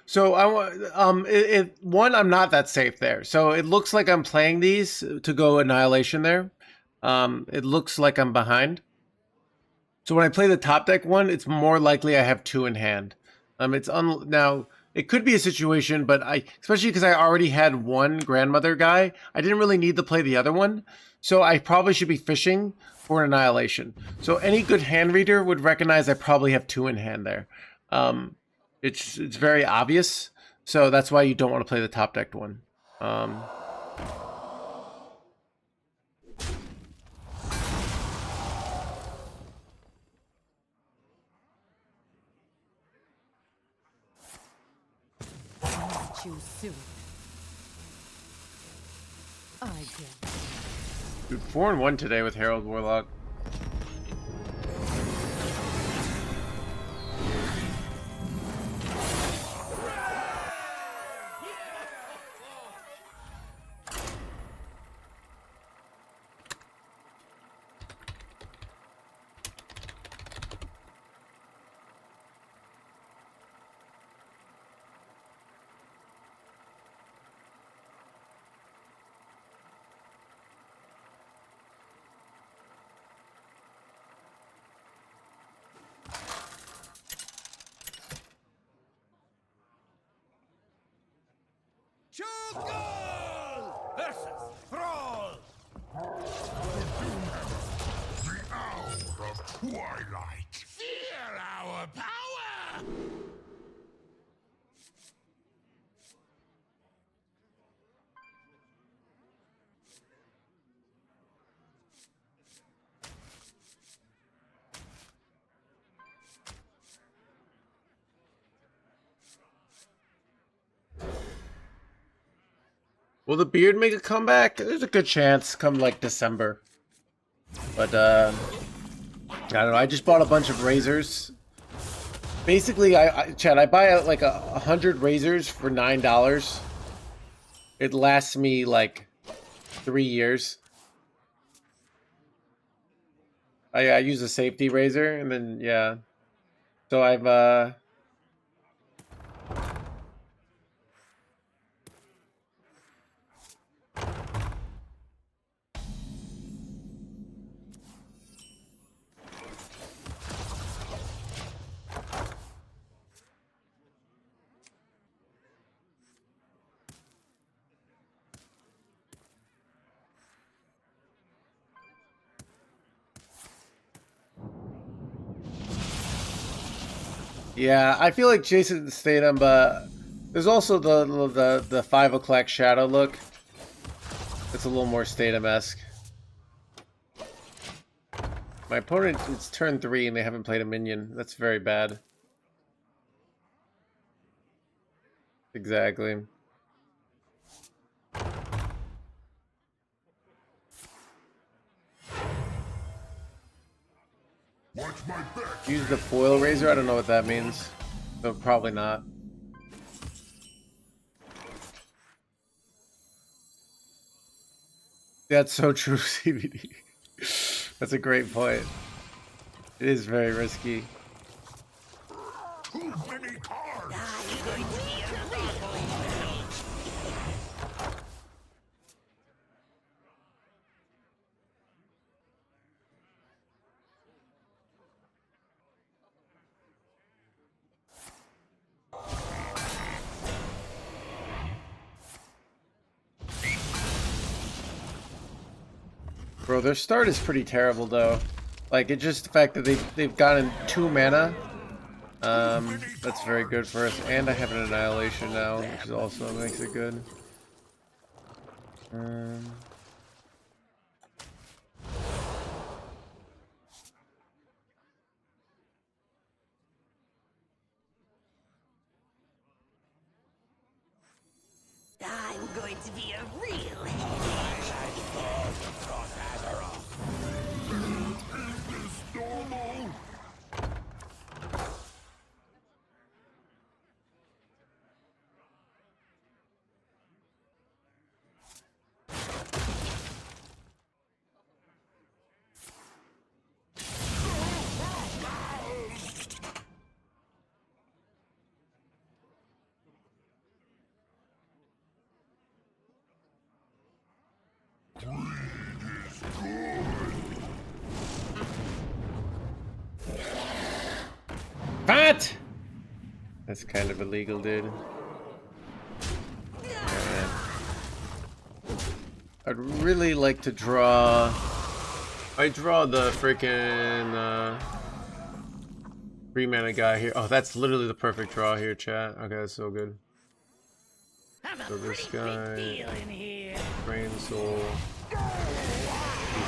So I want one, I'm not that safe there. So it looks like I'm playing these to go Annihilation there. It looks like I'm behind. So when I play the top deck one, it's more likely I have 2 in hand. Now it could be a situation, but especially because I already had 1 grandmother guy, I didn't really need to play the other one. So I probably should be fishing for an Annihilation. So any good hand reader would recognize I probably have 2 in hand there. It's very obvious, so that's why you don't want to play the top decked one. Choose soon. I get. Dude, 4-1 today with Herald Warlock. Choose goal versus Thrall. The hour of twilight. Feel our power! Will the beard make a comeback? There's a good chance come like December. But I don't know. I just bought a bunch of razors. Basically, Chad, I buy like 100 razors for $9. It lasts me like 3 years. I use a safety razor, and then yeah. So I've yeah, I feel like Jason Statham, but there's also the 5 o'clock shadow look. It's a little more Statham-esque. My opponent, it's turn 3 and they haven't played a minion. That's very bad. Exactly. Watch my back. Use the foil razor? I don't know what that means. So probably not. That's so true, CBD. That's a great point. It is very risky. Too many cards. I'm going to be a real headache. Bro, their start is pretty terrible though. Like, it's just the fact that they've gotten 2 mana. That's very good for us. And I have an Annihilation now, which is also makes it good. I'm going to be a real headache. Is this normal? What? That's kind of illegal, dude. Yeah. I'd really like to draw. I draw the freaking 3 mana guy here. Oh, that's literally the perfect draw here, chat. Okay, that's so good. So this guy, Brain Soul. We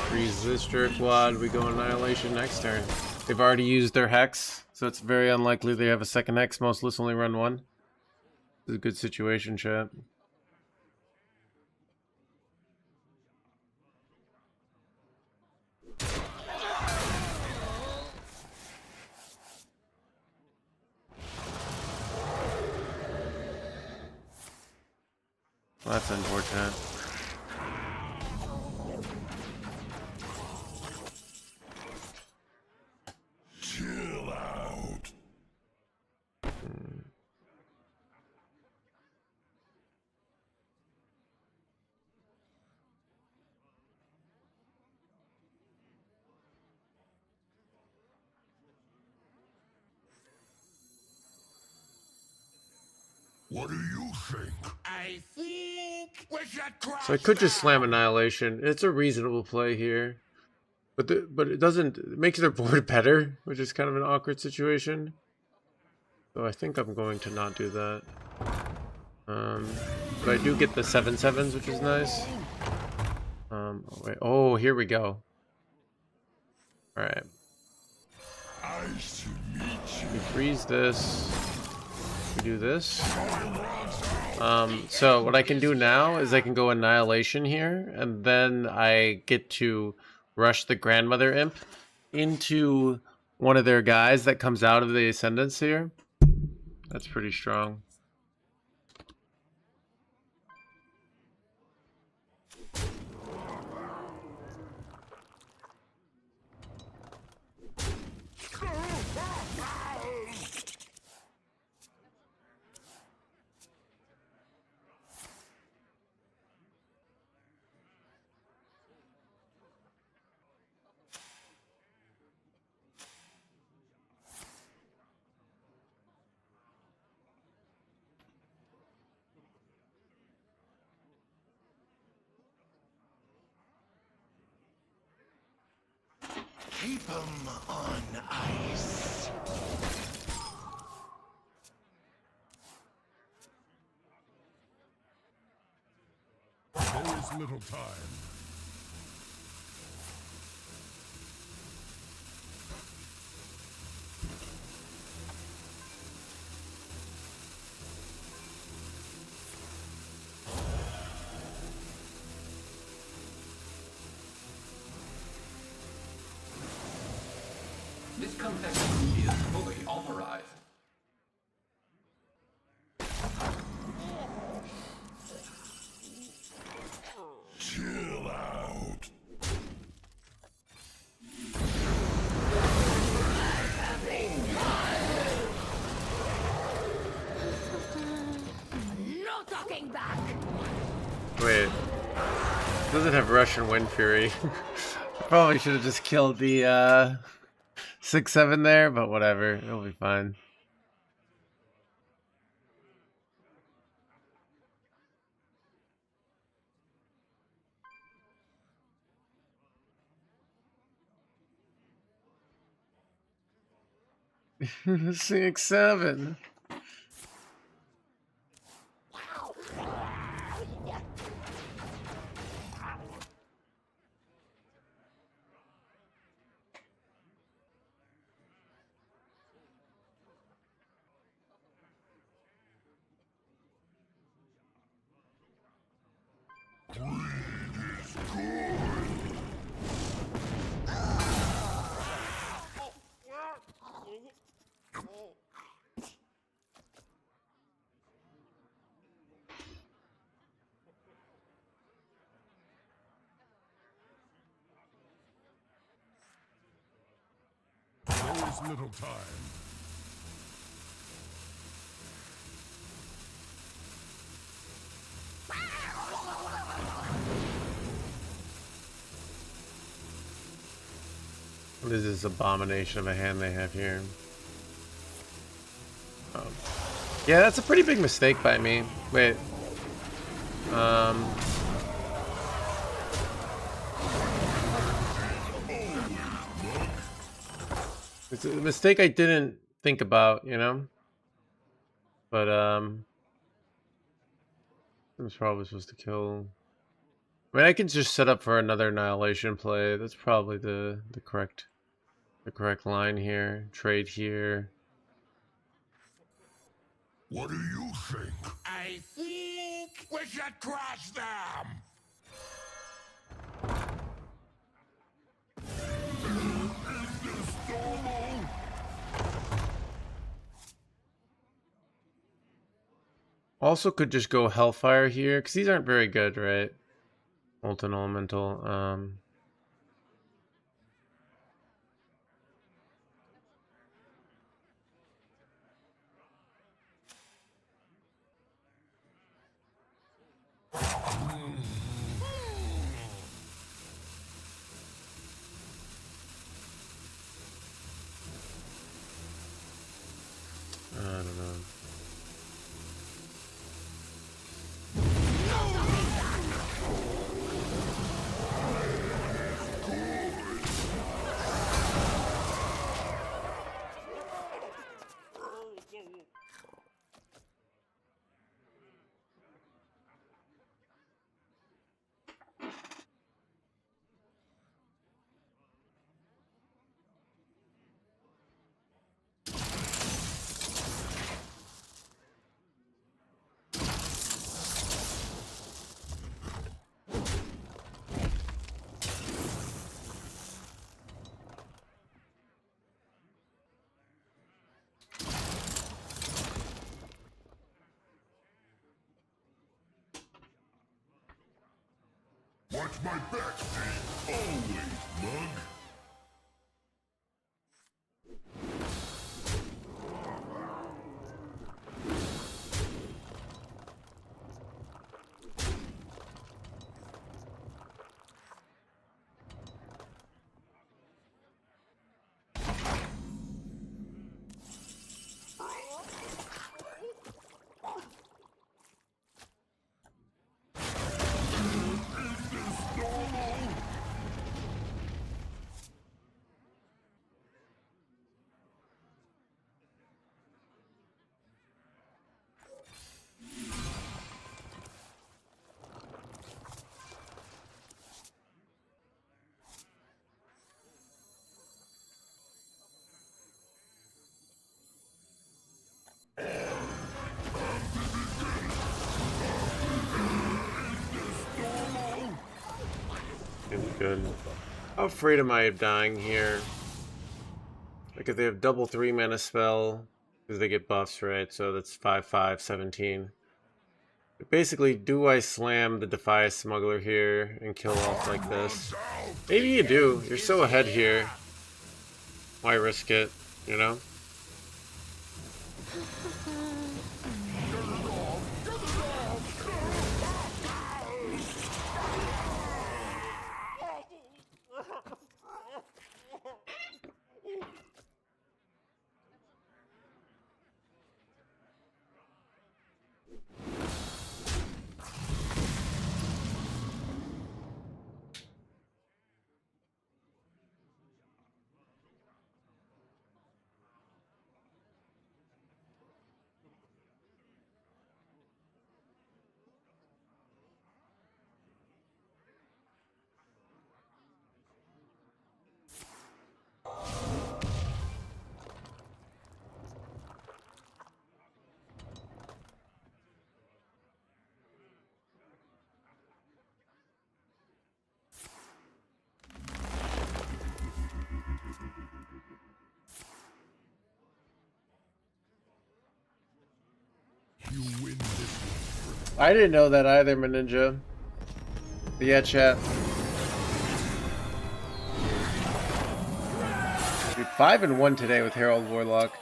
freeze this jerkwad. We go Annihilation next turn. They've already used their Hex, so it's very unlikely they have a second Hex. Most lists only run 1. This is a good situation, chat. Well, that's unfortunate. Chill out. What do you think? I think So I could just slam Annihilation. It's a reasonable play here. But it doesn't, it makes their board better, which is kind of an awkward situation. So I think I'm going to not do that. But I do get the 7/7s, which is nice. Oh, wait. Oh, here we go. Alright. We freeze this. We do this. So what I can do now is I can go Annihilation here, and then I get to rush the Grandmother Imp into one of their guys that comes out of the Ascendance here. That's pretty strong. Keep 'em on ice. There is little time. This contextual is fully authorized. Chill out. No talking back. Wait. It doesn't have Russian Wind Fury. Probably should have just killed the 6/7 there, but whatever. It'll be fine. Six, 7. There is little time. What is this abomination of a hand they have here? Oh. Yeah, that's a pretty big mistake by me. Wait. It's a mistake I didn't think about, you know? But, I was probably supposed to kill... I mean, I can just set up for another Annihilation play. That's probably the correct line here. Trade here. What do you think? I think we should crush them. Is this normal? Also could just go Hellfire here, because these aren't very good, right? Molten Elemental. I don't know. Watch my back, Steve. Always, mug. Good. How afraid am I of dying here? Like if they have double 3 mana spell, because they get buffs, right? So that's 5/5, 17. But basically, do I slam the Defy Smuggler here and kill off like this? Maybe you do. You're so ahead here. Why risk it, you know? You win this one. I didn't know that either, Maninja. But yeah, chat. Dude, 5-1 today with Herald Warlock.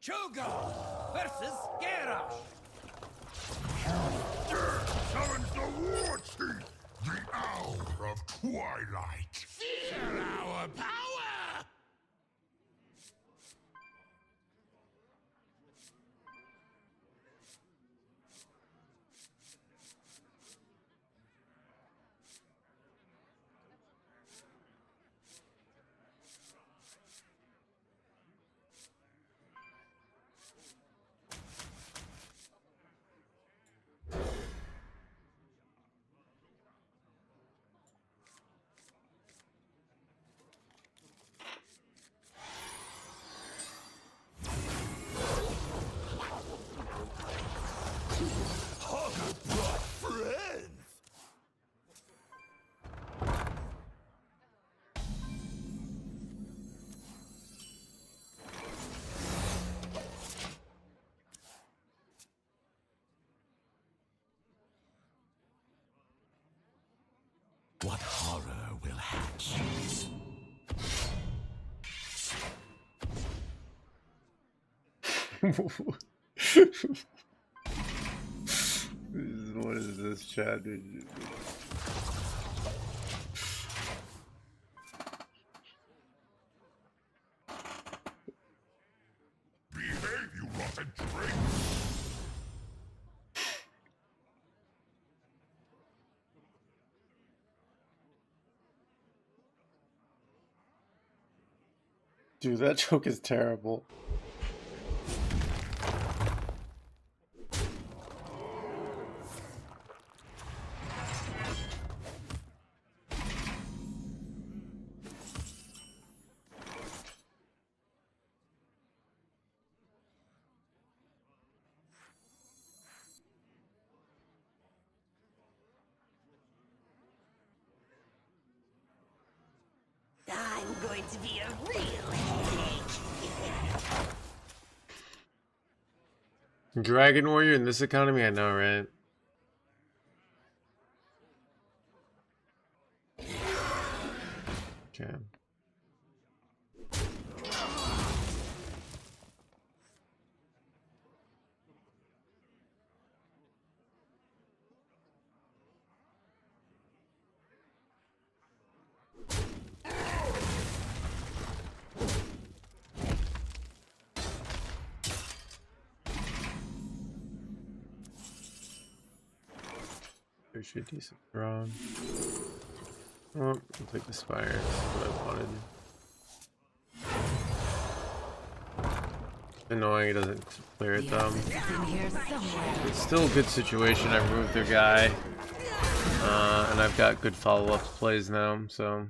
Cho'Gath versus Garrosh. Summons the War Chief, the Hour of Twilight. Feel our power! What horror will hatch? What is this chat? Behave, you rotten trick! Dude, that joke is terrible. I'm going to be a real headache. Dragon Warrior in this economy? I know, right? Okay. Appreciate decent drawn. Oh, I'll take the Spire. That's what I wanted. Annoying, it doesn't clear it though. It's still a good situation. I removed their guy. And I've got good follow-up plays now, so.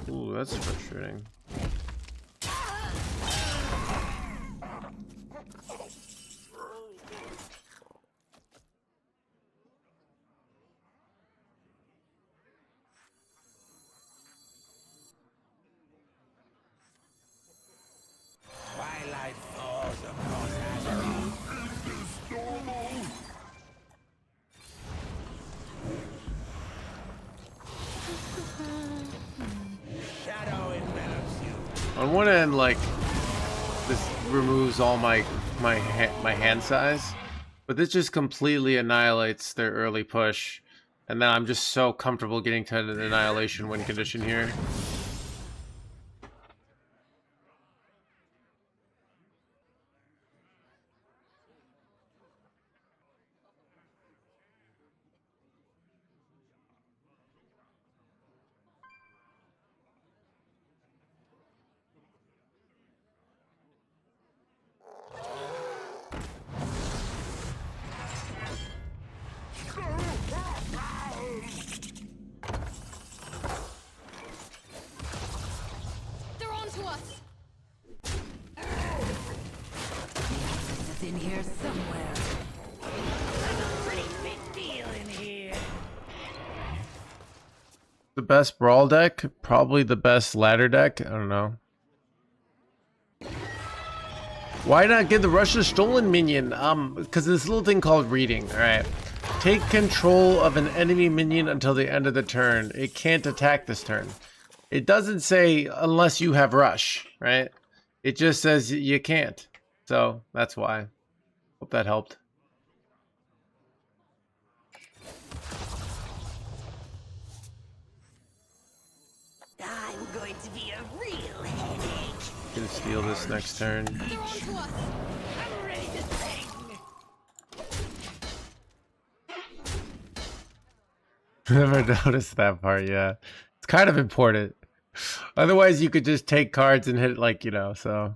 Ooh, that's frustrating. Twilight falls across Azeroth. Is this normal? Shadow envelops you. On one end, like, this removes all my hand size, but this just completely annihilates their early push, and now I'm just so comfortable getting to an annihilation win condition here. They're on to us. It's in here somewhere. Pretty big deal in here. The best brawl deck, probably the best ladder deck. I don't know. Why not give the Russian stolen minion? Because this little thing called reading. All right, take control of an enemy minion until the end of the turn. It can't attack this turn. It doesn't say unless you have rush, right? It just says you can't. So that's why. Hope that helped. I'm going to be a real headache. Gonna steal this next turn. They're on to us. I'm ready to sing. Never noticed that part, yeah. It's kind of important. Otherwise, you could just take cards and hit it like, you know, so.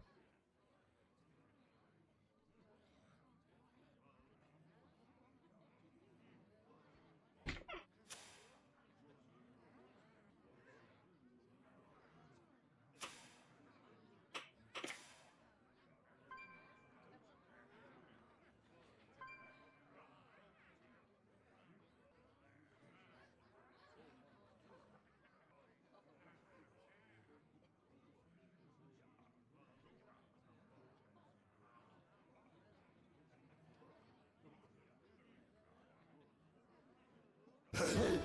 Smash!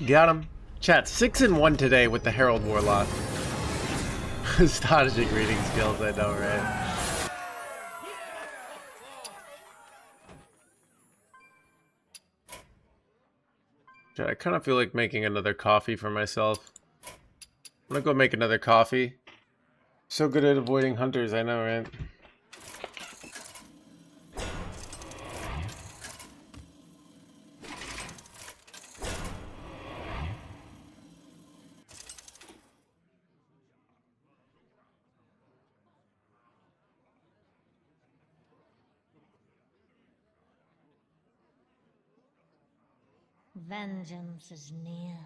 Got him. Chat, 6-1 today with the Herald Warlock. Astonishing reading skills, I know, right? Chat, I kind of feel like making another coffee for myself. I'm gonna go make another coffee. So good at avoiding hunters, I know, right? Vengeance is near.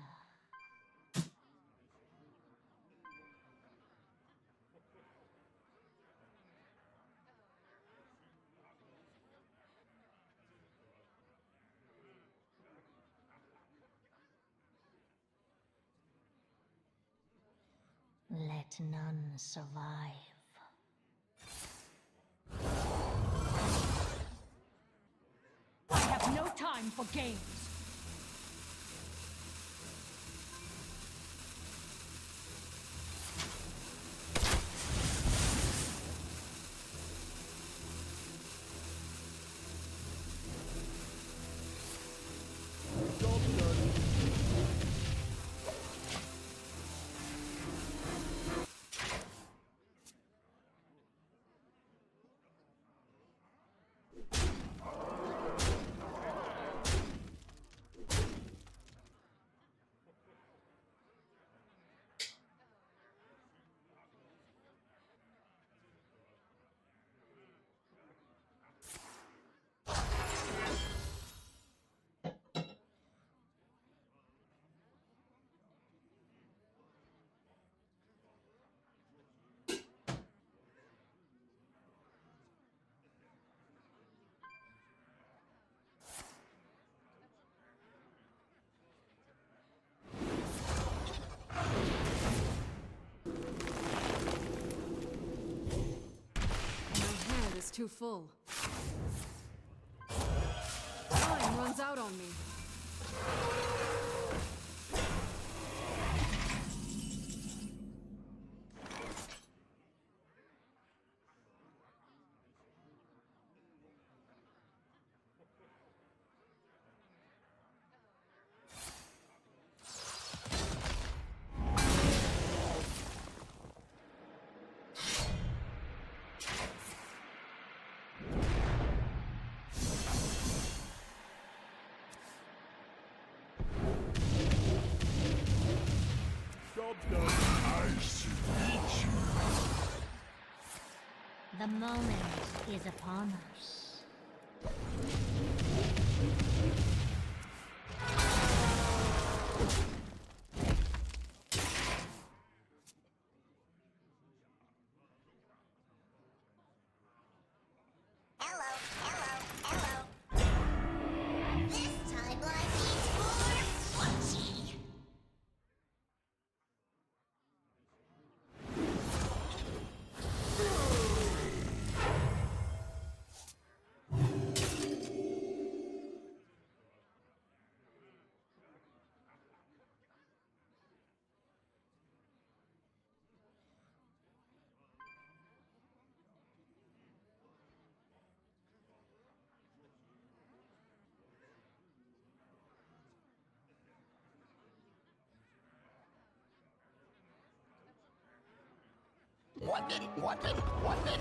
Let none survive. I have no time for games. Too full. Time runs out on me. The moment is upon us. Hello, hello, hello. This timeline needs more watching. One minute, one minute, one minute.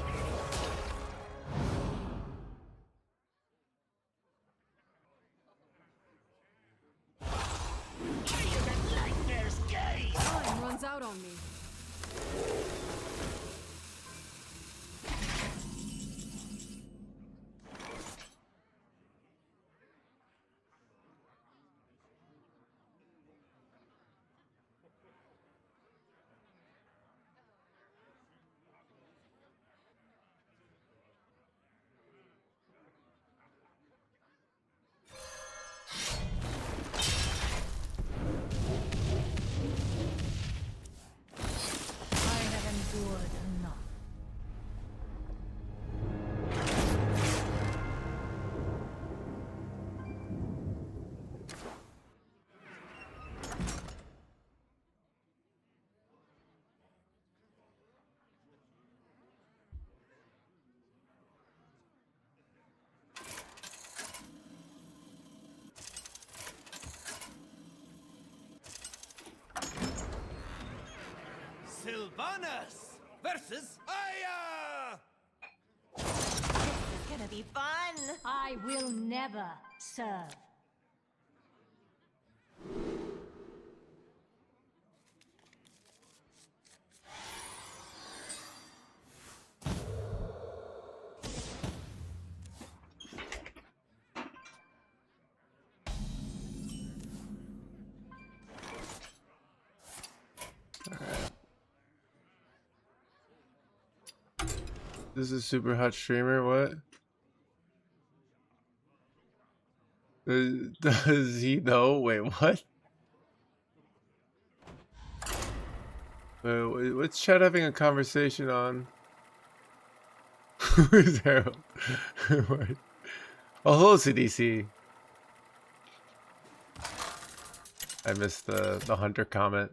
Time runs out on me. Sylvanas versus Aya! It's gonna be fun. I will never serve. This is super hot streamer. What? Does he know? Wait, what? What's Chad having a conversation on? Who's Herald? What? Oh, hello, CDC. I missed the hunter comment.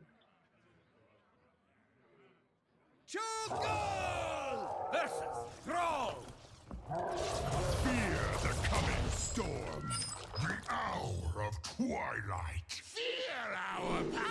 Chugall versus Thrall! Fear the coming storm. The hour of twilight. Fear our power!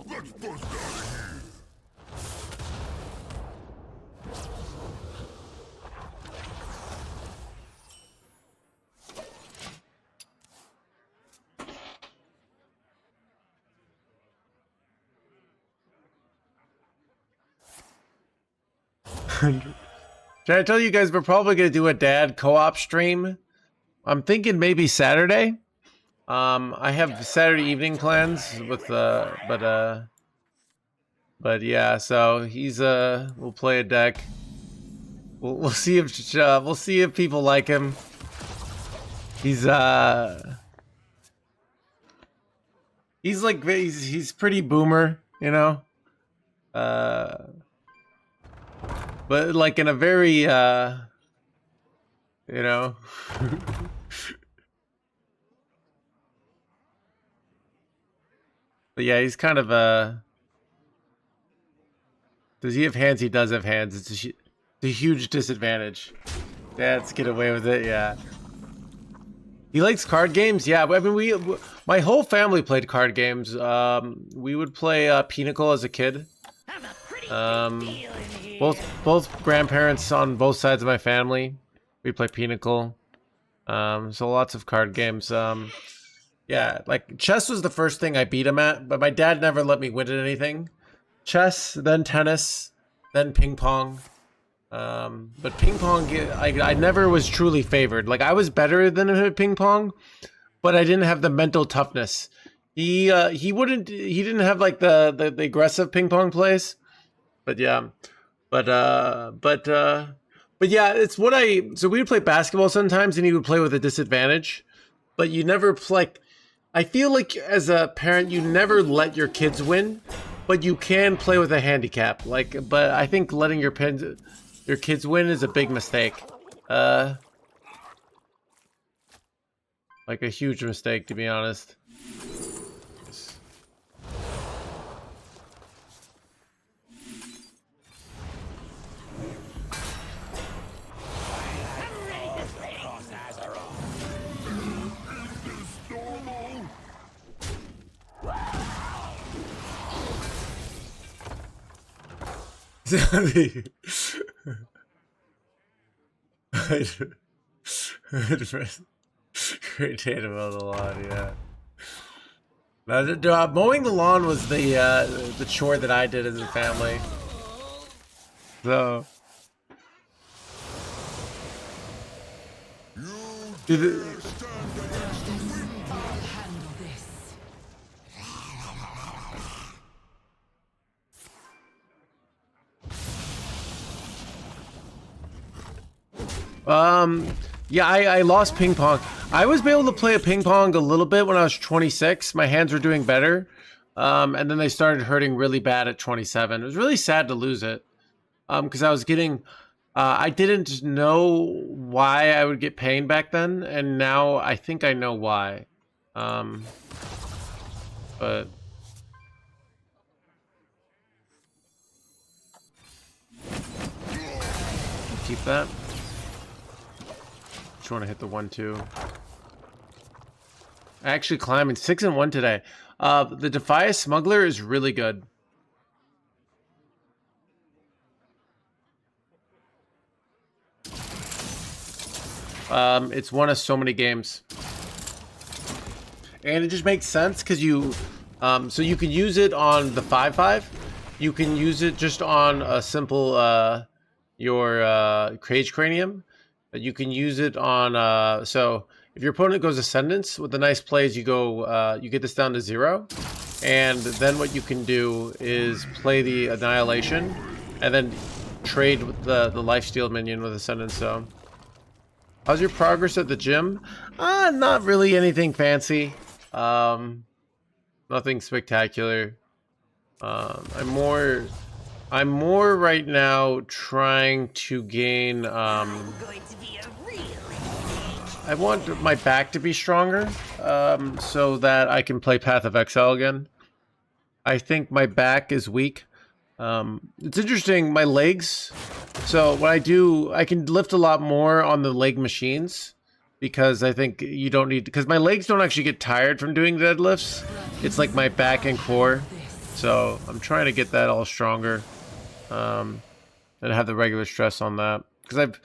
Let's bust out of here. Can I tell you guys we're probably gonna do a dad co-op stream? I'm thinking maybe Saturday. I have Saturday evening plans with but yeah, so he's we'll play a deck. We'll see if people like him. He's pretty boomer, you know. But like in a very you know. But yeah, he's kind of does he have hands? He does have hands. It's a huge disadvantage. Dads get away with it, yeah. He likes card games, yeah. I mean, my whole family played card games. We would play Pinnacle as a kid. I'm a pretty big deal in here. Both grandparents on both sides of my family, we play Pinnacle. So lots of card games. Yeah, like chess was the first thing I beat him at, but my dad never let me win at anything. Chess, then tennis, then ping pong. But ping pong, I never was truly favored. Like I was better than him at ping pong, but I didn't have the mental toughness. He didn't have like the aggressive ping pong plays. But yeah, but yeah, it's what so we would play basketball sometimes, and he would play with a disadvantage. But you never play. I feel like as a parent, you never let your kids win, but you can play with a handicap. Like, but I think letting your kids win is a big mistake. Like a huge mistake, to be honest. Irritate about the lawn, yeah. Now, mowing the lawn was the chore that I did as a family. So, Handle this. yeah, I lost ping pong. I was able to play a ping pong a little bit when I was 26. My hands were doing better. And then they started hurting really bad at 27. It was really sad to lose it. Because I was getting, I didn't know why I would get pain back then, and now I think I know why. But keep that. Just want to hit the 1-2. Actually climbing 6-1 today. The Defia Smuggler is really good. It's one of so many games, and it just makes sense because you, so you can use it on the 5/5. You can use it just on a simple your Cage Cranium. You can use it on so if your opponent goes Ascendance with the nice plays, you go you get this down to 0, and then what you can do is play the Annihilation, and then trade with the Lifesteal minion with Ascendance. So. How's your progress at the gym? Not really anything fancy. Nothing spectacular. I'm more right now trying to gain. I'm going to be a real headache. I want my back to be stronger, so that I can play Path of Exile again. I think my back is weak. It's interesting, my legs. So what I do, I can lift a lot more on the leg machines because I think you don't need, because my legs don't actually get tired from doing deadlifts. It's like my back and core. So I'm trying to get that all stronger, and have the regular stress on that because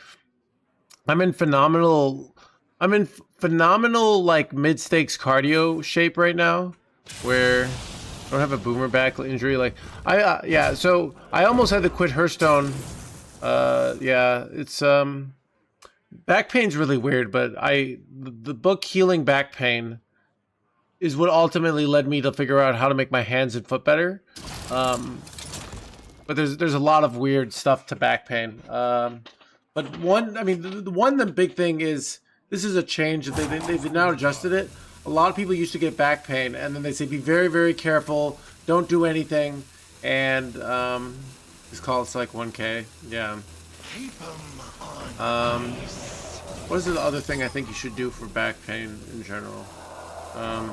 I'm in phenomenal like mid-stakes cardio shape right now, where I don't have a boomer back injury. Like yeah, so I almost had to quit Hearthstone. Yeah, it's back pain's really weird, but the book Healing Back Pain is what ultimately led me to figure out how to make my hands and foot better. But there's a lot of weird stuff to back pain. But the big thing is this is a change that they've now adjusted it. A lot of people used to get back pain, and then they say be very, very careful, don't do anything, and it's called it's like 1K. Yeah. What is the other thing I think you should do for back pain in general? I'm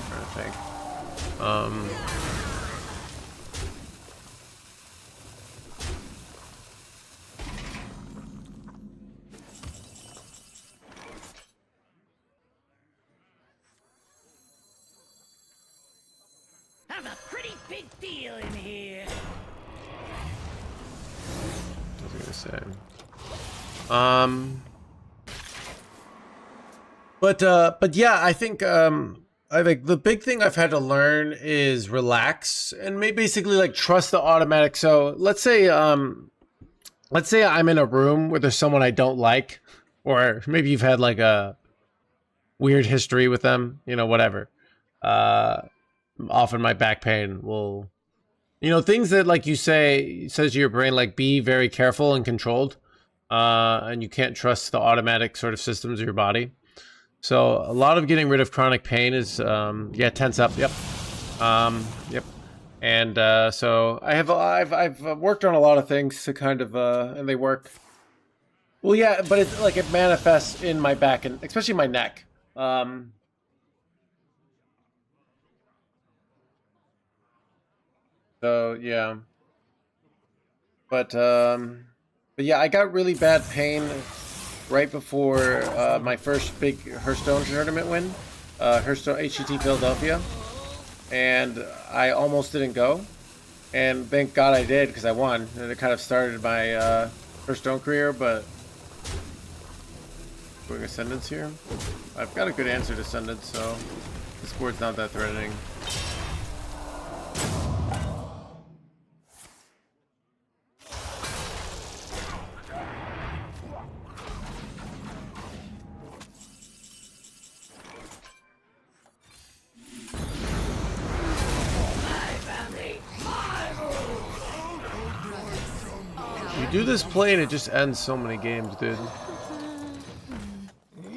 trying to think. I'm a pretty big deal in here. What was I gonna say? But yeah, I think the big thing I've had to learn is relax and basically like trust the automatic. So let's say I'm in a room where there's someone I don't like, or maybe you've had like a weird history with them, whatever. Often my back pain will, things that like you says to your brain, like be very careful and controlled, and you can't trust the automatic sort of systems of your body. So a lot of getting rid of chronic pain is, tense up. Yep. Yep. And so I've worked on a lot of things to kind of, and they work. Well, yeah, but it's like it manifests in my back and especially my neck. So yeah. But yeah, I got really bad pain right before my first big Hearthstone tournament win, Hearthstone HCT Philadelphia, and I almost didn't go, and thank God I did because I won, and it kind of started my Hearthstone career. But going Ascendance here, I've got a good answer to Ascendance, so this board's not that threatening. Do this play and it just ends so many games, dude.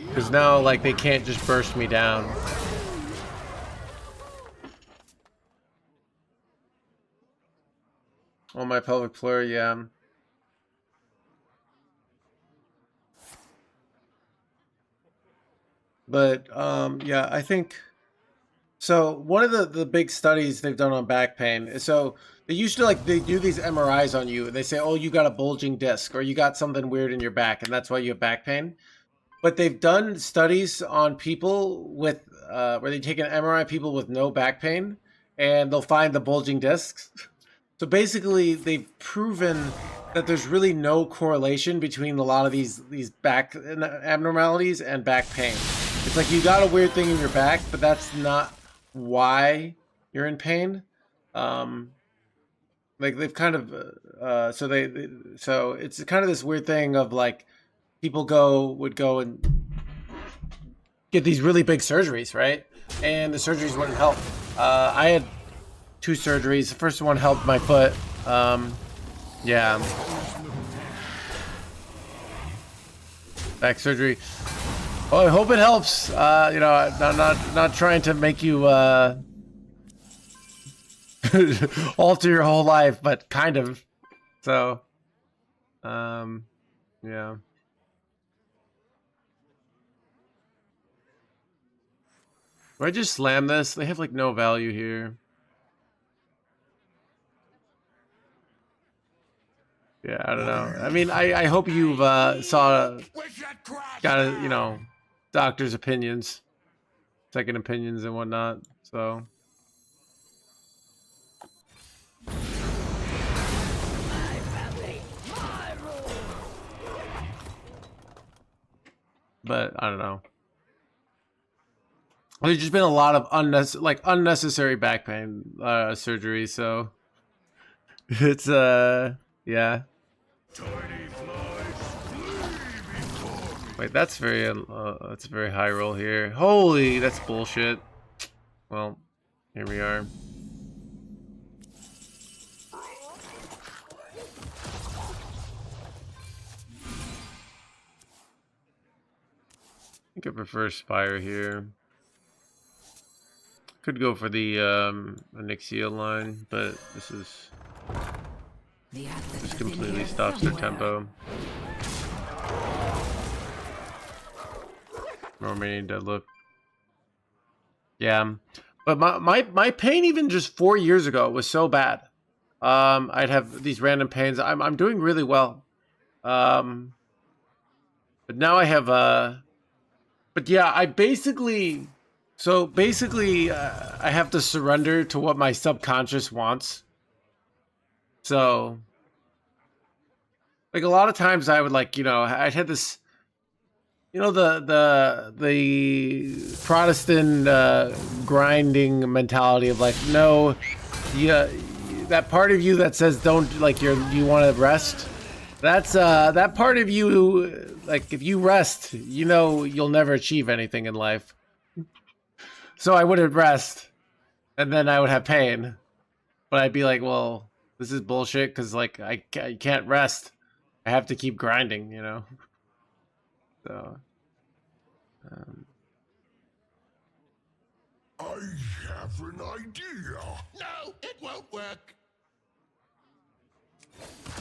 Because now, like, they can't just burst me down. On my pelvic floor, yeah. But yeah, I think so. One of the big studies they've done on back pain. So they used to they do these MRIs on you, and they say, oh, you got a bulging disc, or you got something weird in your back, and that's why you have back pain. But they've done studies on people with where they take an MRI of people with no back pain, and they'll find the bulging discs. So basically, they've proven that there's really no correlation between a lot of these back abnormalities and back pain. It's like you got a weird thing in your back, but that's not why you're in pain. Like they've kind of so it's kind of this weird thing of like people would go and get these really big surgeries, right? And the surgeries wouldn't help. I had 2 surgeries. The first one helped my foot. Yeah. Back surgery. Well, I hope it helps. You know, I'm not trying to make you alter your whole life, but kind of. So, yeah. Do I just slam this? They have like no value here. Yeah, I don't know. I mean, I hope you've got a, you know, doctor's opinions, second opinions and whatnot. So. But I don't know. There's just been a lot of unnecessary back pain surgery, so it's yeah. Wait, that's very high roll here. Holy, that's bullshit. Well, here we are. I think I prefer Spire here. Could go for the Onyxia line, but this is just completely stops their tempo. Romanian deadlift. Yeah, but my pain even just 4 years ago was so bad. I'd have these random pains. I'm doing really well. But now I have but yeah, I basically I have to surrender to what my subconscious wants. So like a lot of times I would like, you know, I'd had this, you know, the Protestant grinding mentality of like, no, yeah, that part of you that says don't, like, you want to rest. That's that part of you, like, if you rest, you know, you'll never achieve anything in life. So I wouldn't rest, and then I would have pain, but I'd be like, well, this is bullshit because like I can't rest. I have to keep grinding, you know. So. I have an idea. No, it won't work.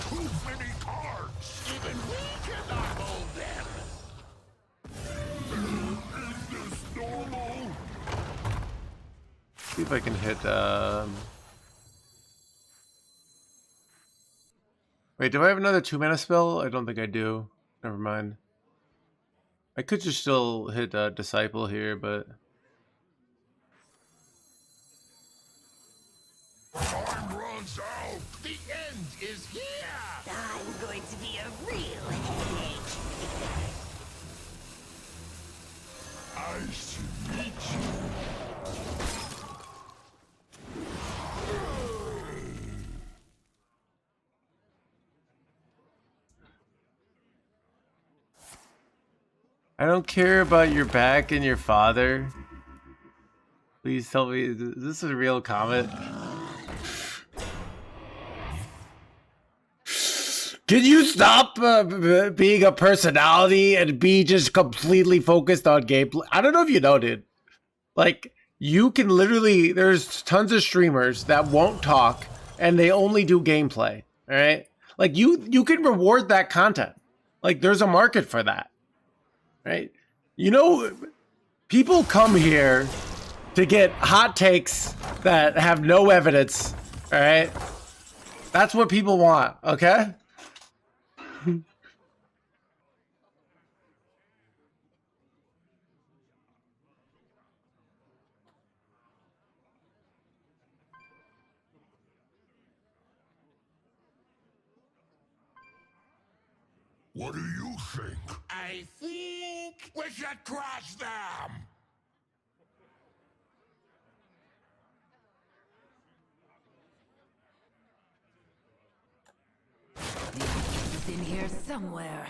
Too many cards. Even we cannot hold them. Is this normal? See if I can hit. Wait, do I have another 2-mana spell? I don't think I do. Never mind. I could just still hit Disciple here, but. Time runs out. The end is here. I'm going to be a real headache. I should meet you. I don't care about your back and your father. Please tell me, is this a real comment? Can you stop being a personality and be just completely focused on gameplay? I don't know if you know, dude. Like, you can literally, there's tons of streamers that won't talk, and they only do gameplay. All right, like you can reward that content. Like there's a market for that, right? You know, people come here to get hot takes that have no evidence. All right, that's what people want. Okay. What do you think? I think we should crush them. The access is in here somewhere.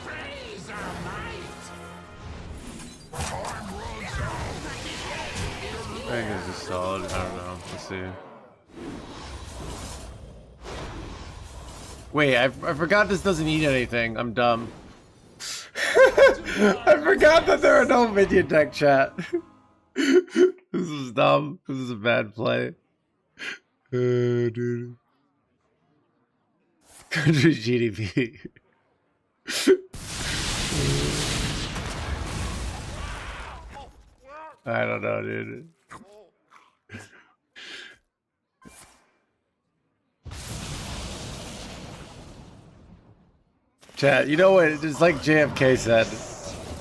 Praise our might. I think it's just solid. I don't know. Let's see. Wait, I forgot this doesn't eat anything. I'm dumb. I forgot that there are no minion deck, chat. This is dumb. This is a bad play. Dude. Country GDP. I don't know, dude. Chat, you know what? It's like JFK said.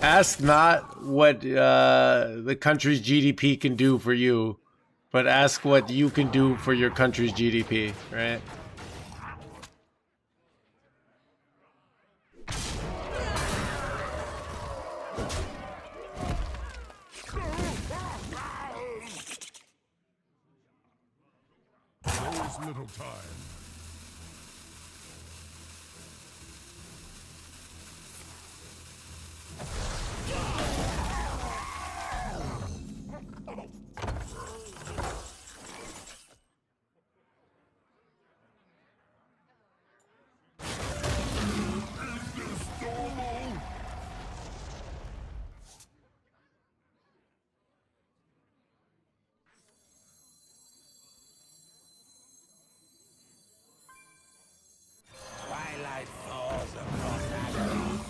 Ask not what the country's GDP can do for you, but ask what you can do for your country's GDP, right? There is little time. Twilight falls across Adam.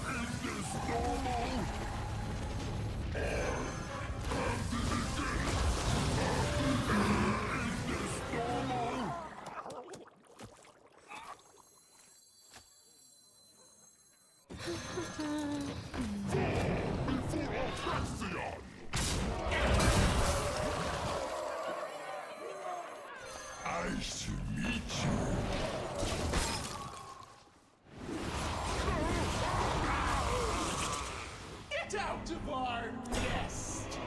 I should meet you. Get out of our nest.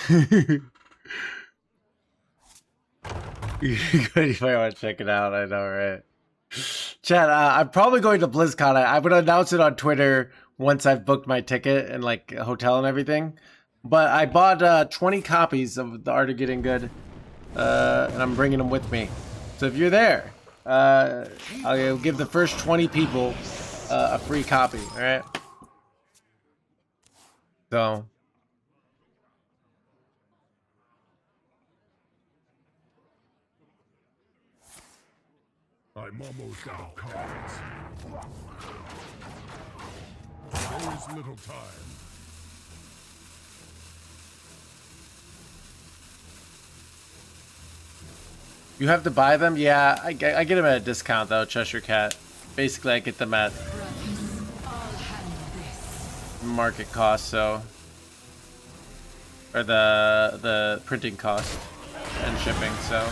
You might want to check it out. I know, right? Chat, I'm probably going to BlizzCon. I'm going to announce it on Twitter once I've booked my ticket and like a hotel and everything. But I bought 20 copies of The Art of Getting Good, and I'm bringing them with me. So if you're there, I'll give the first 20 people a free copy. All right. So. I'm almost out of cards. There is little time. You have to buy them? Yeah, I get them at a discount though, Cheshire Cat. Basically, I get them at market cost, so, or the printing cost and shipping, so.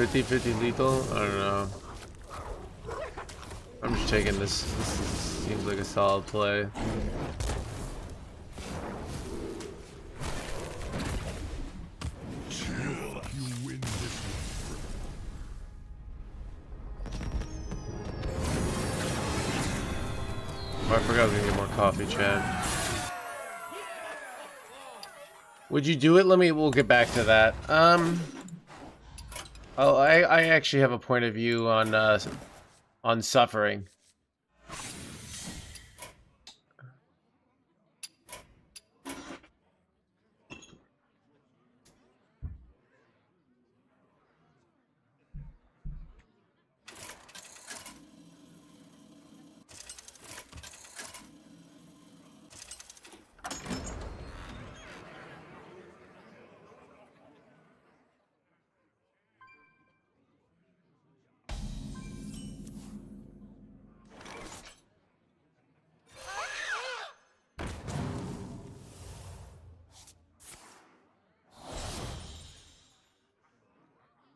50-50 lethal? I don't know. I'm just taking this. Seems like a solid play. You win this Oh, I forgot I was gonna get more coffee, Chad. Would you do it? We'll get back to that. Oh, I actually have a point of view on suffering.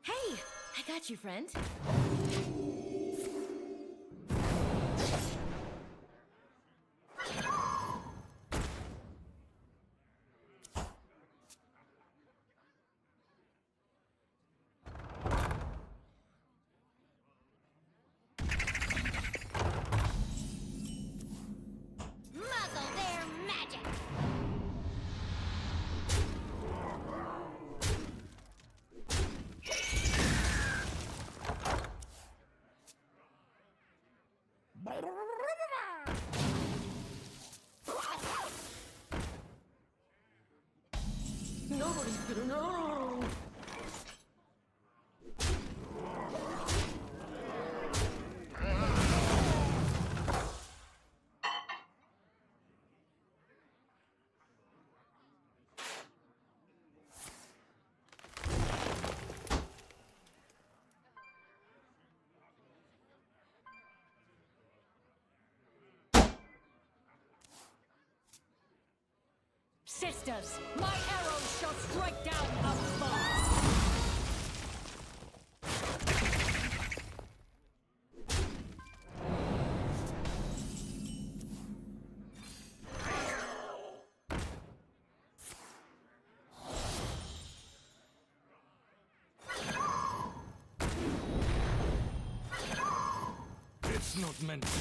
Hey, I got you, friend. Muzzle their magic. Nobody's gonna know. Sisters, my arrows shall strike down a foe. It's not meant to be.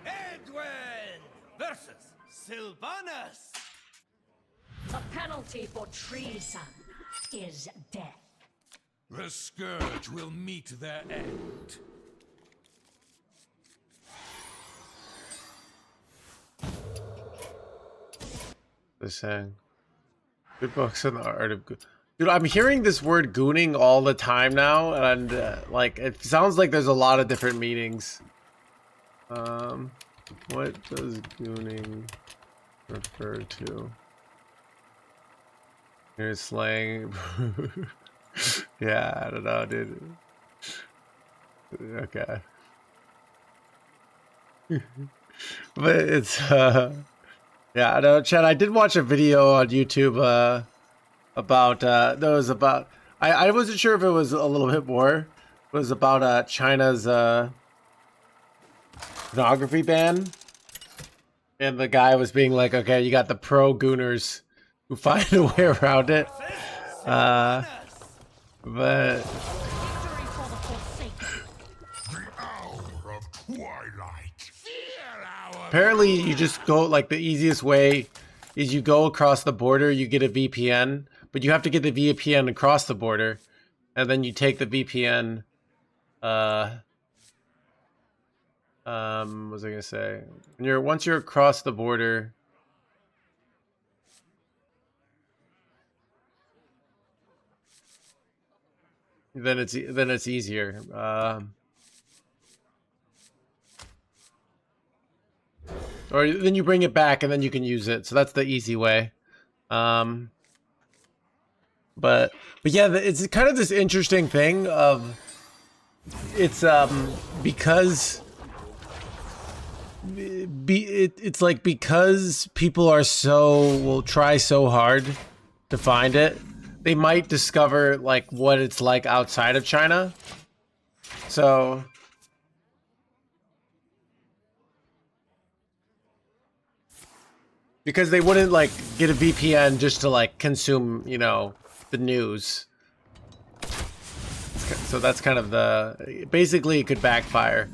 Edwin versus Sylvanas. The penalty for treason is death. The scourge will meet their end. The saying. Good books in the art of good. Dude, I'm hearing this word gooning all the time now, and like it sounds like there's a lot of different meanings. What does gooning refer to? Here's slang. Yeah, I don't know, dude. Okay. But it's yeah, I know, Chad, I did watch a video on YouTube about that was about I wasn't sure if it was a little bit more. It was about China's pornography ban. And the guy was being like, okay, you got the pro gooners who find a way around it. But The hour of twilight. apparently you just go, like, the easiest way is you go across the border, you get a VPN, but you have to get the VPN across the border, and then you take the VPN, what was I gonna say? Once you're across the border, then it's easier. Or then you bring it back and then you can use it. So that's the easy way. But yeah, it's kind of this interesting thing of it's because it's like because people are will try so hard to find it, they might discover like what it's like outside of China. So because they wouldn't like get a VPN just to like consume, you know, the news. So that's kind of the basically it could backfire.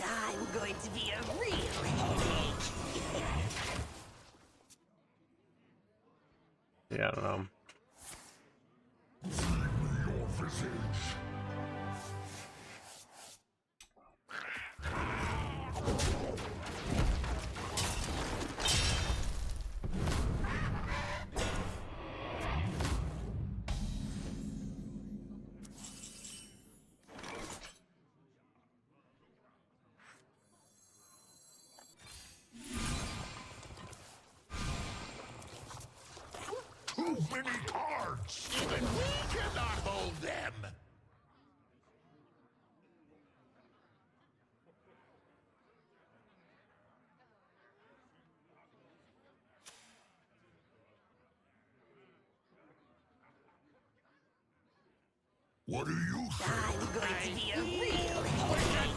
I'm going to be a real headache. Yeah, I don't know. Your visage. Too many cards! Even we cannot hold them! What do you think? I'm going to be a real headache.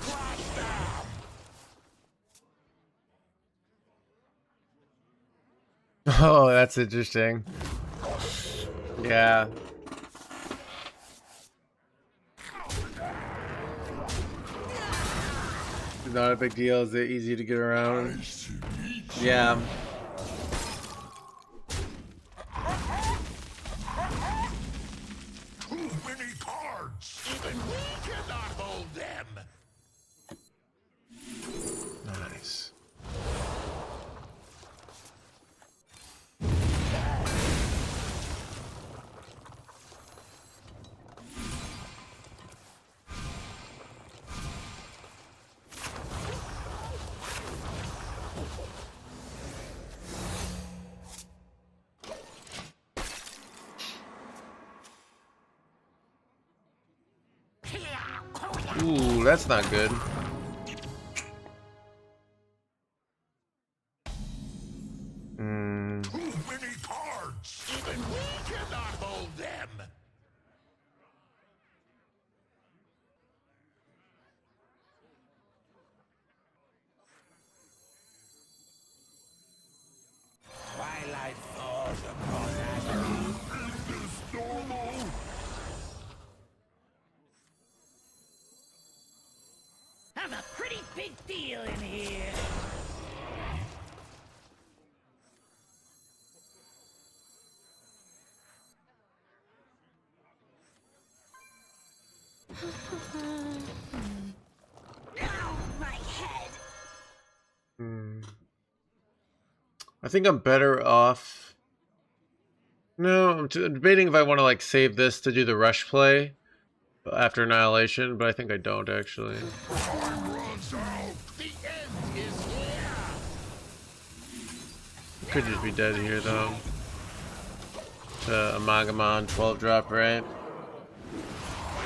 Oh, that's interesting. Yeah. Not a big deal. Is it easy to get around? Yeah. Too many cards! Even we cannot hold them! Nice. Ooh, that's not good. Too many cards! Even we cannot hold them! Twilight falls upon us. Is this normal? I'm a pretty big deal in here. Ow, my head. I think I'm better off. No, I'm debating if I want to like save this to do the rush play after Annihilation, but I think I don't actually. Time runs out! The end is here! Could just be dead here though. The Amagamon 12 drop, right?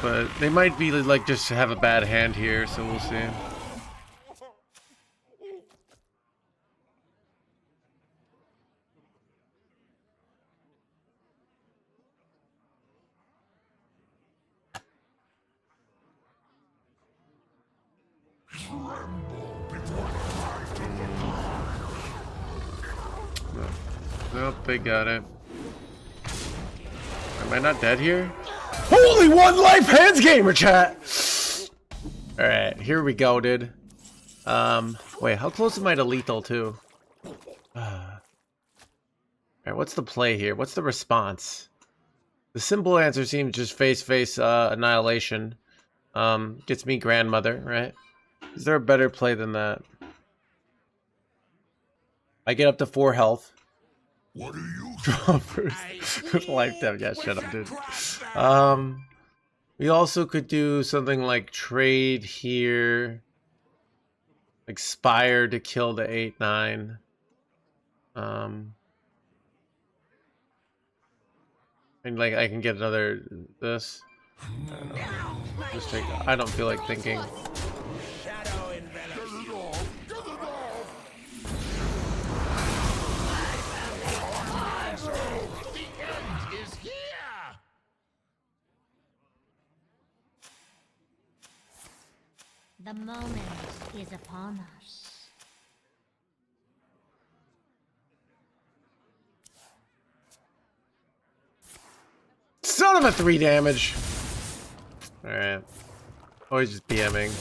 But they might be like just have a bad hand here, so we'll see. Nope, they got it. Am I not dead here? Holy one life HandsGamer chat! Alright, here we go, dude. Wait, how close am I to lethal too? Alright, what's the play here? What's the response? The simple answer seems just face annihilation. Gets me grandmother, right? Is there a better play than that? I get up to 4 health. What are you? Draw first. Life dev, yeah, shut up, dude. We also could do something like trade here. Expire to kill the 8/9. And like I can get another this. I don't know. Just take. I don't feel like thinking. Shadow envelop. The end is here. The moment is upon us. Son of a 3 damage. All right. Always just BMing.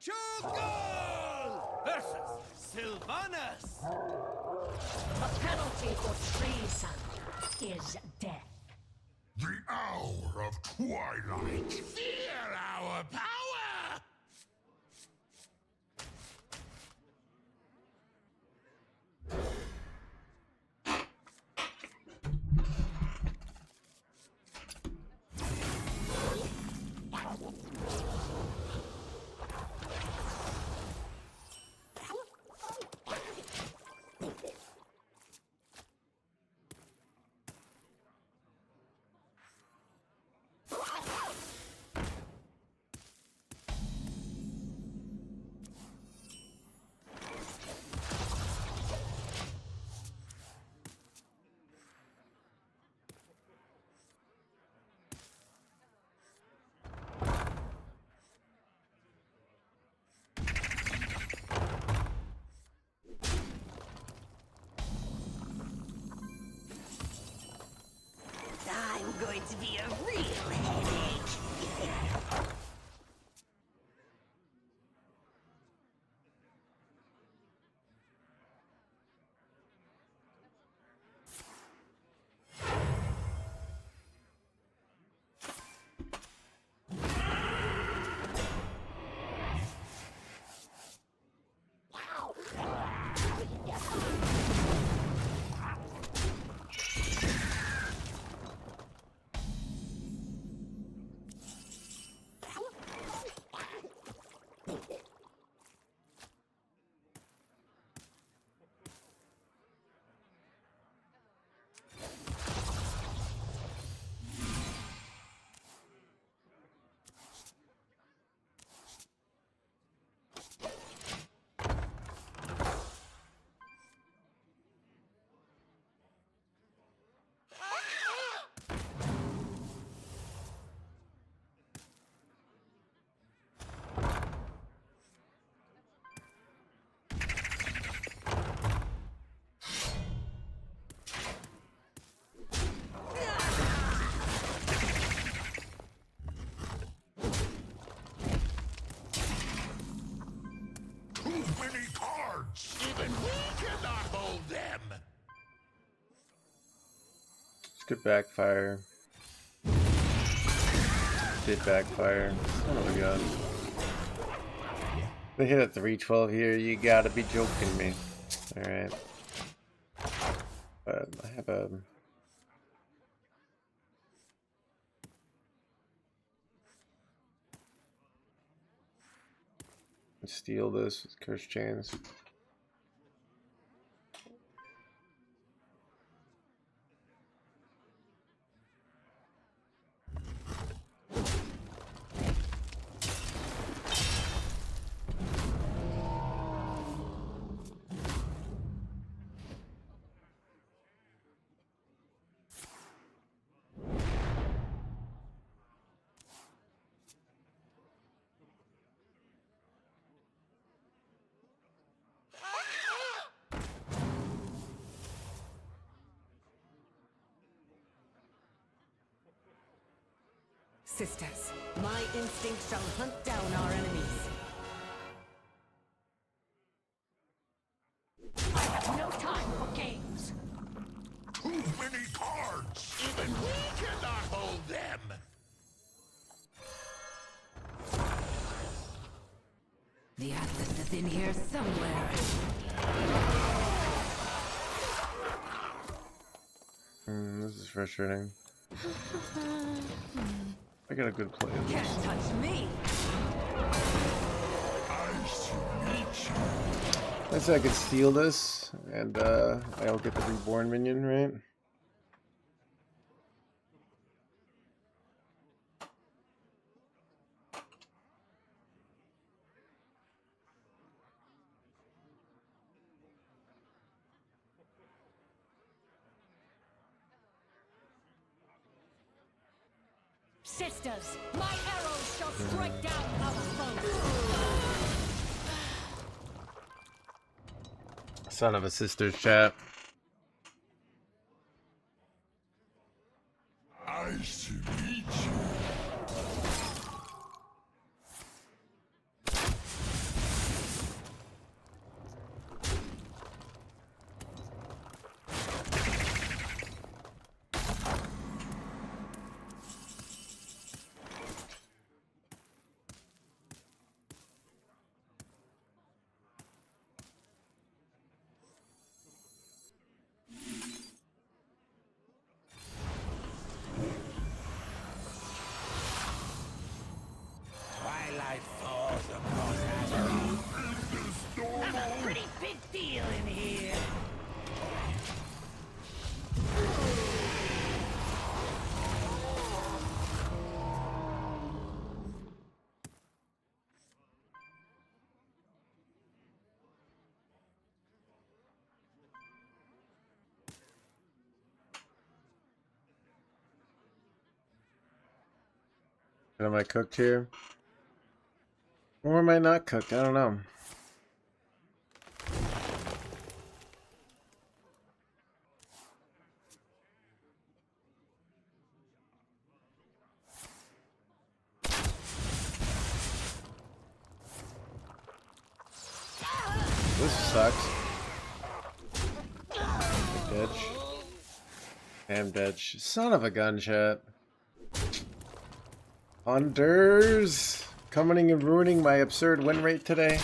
Chugol versus Sylvanas. The penalty for treason is death. The hour of twilight. Fear our power. I'm going to be a real headache. Too many cards. Even we cannot hold them. This could backfire. did backfire. Son of a gun. They hit a 312 here. You gotta be joking me. Alright. I have a... steal this with curse chains. Sisters, my instinct shall hunt down our enemies. I have no time for games. Too many cards! Even we cannot hold them! The atlas is in here somewhere. This is frustrating. I got a good play of this. Can't touch me. I said I could steal this, and I'll get the reborn minion, right? Sisters, my arrows shall strike down our foes. Son of a sister's chat. Nice to meet you. Twilight falls across Azeroth. Have a pretty big deal in here. Am I cooked here? Or am I not cooked? I don't know. This sucks. Ditch. Damn ditch. Son of a gun, chat. Hunters coming and ruining my absurd win rate today.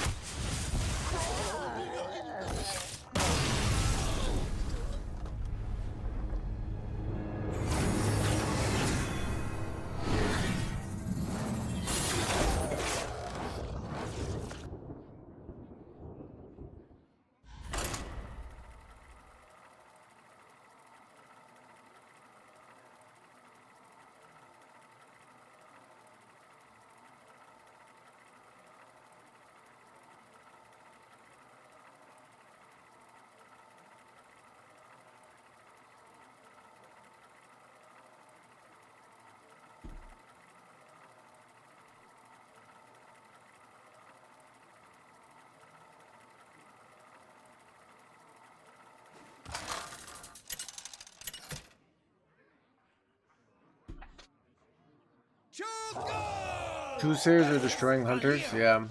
Soothsayers are destroying hunters? Yeah.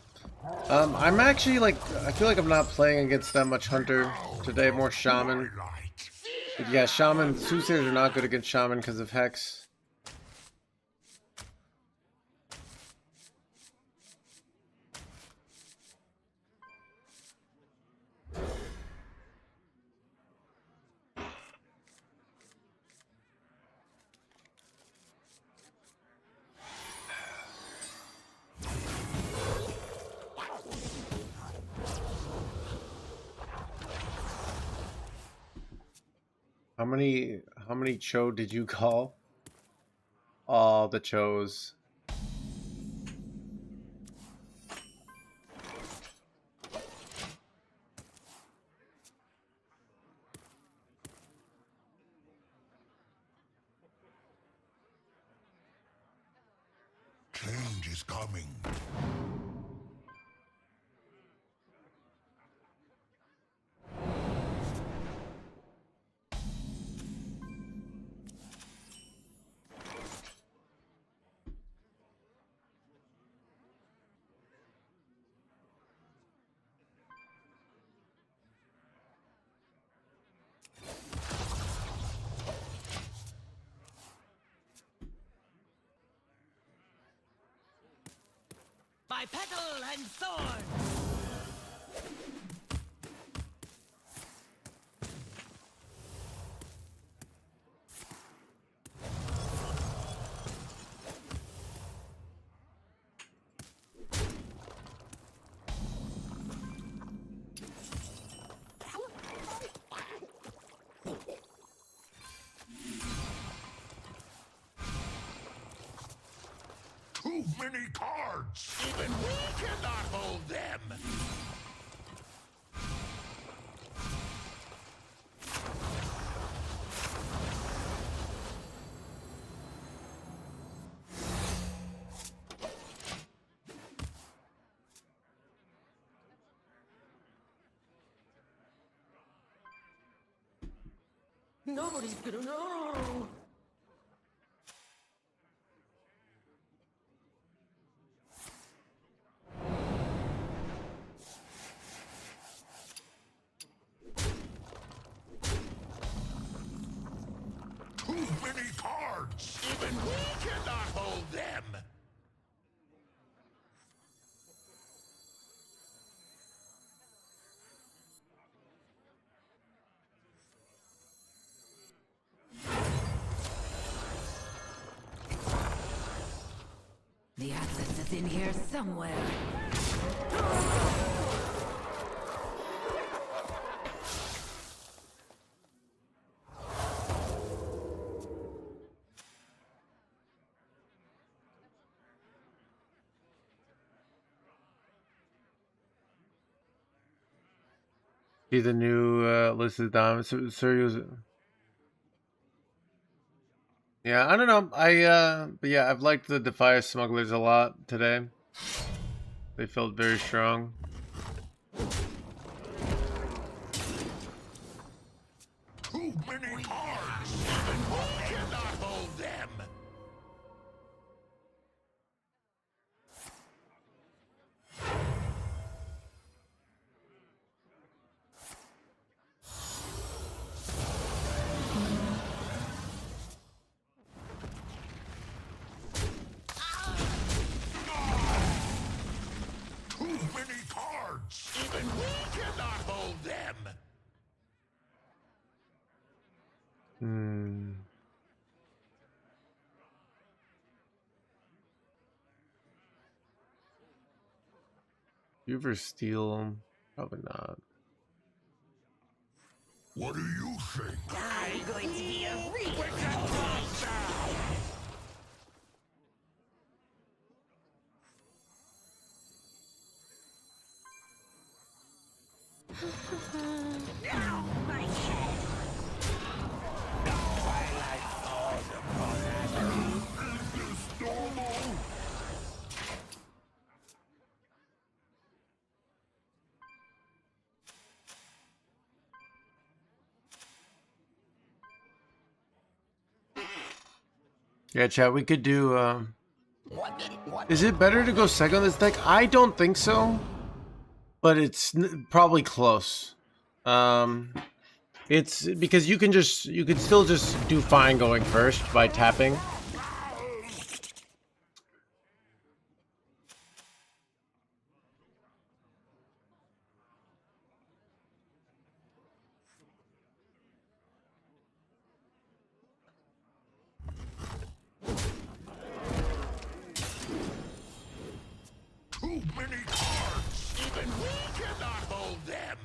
I'm actually like, I feel like I'm not playing against that much hunter today, more shaman. But yeah, shaman, soothsayers are not good against shaman because of hex. How many Cho did you call? All the Chos. Change is coming. By petal and sword! Too many cards! Even we cannot hold them! Nobody's gonna know! Too many cards! Even we cannot hold them! The Atlas is in here somewhere. See the new listed diamonds. Yeah, I don't know. But yeah, I've liked the Defy Smugglers a lot today. They felt very strong. Too many cards! Even we cannot hold them! Too many cards! Even we cannot hold them! You ever steal? Probably not. What do you think? I'm going to be a real headache. Ow, my head. Is this normal? Yeah, chat. We could do. Is it better to go second on this deck? I don't think so, but it's probably close. It's because you can still just do fine going first by tapping. Too many cards! Even we cannot hold them!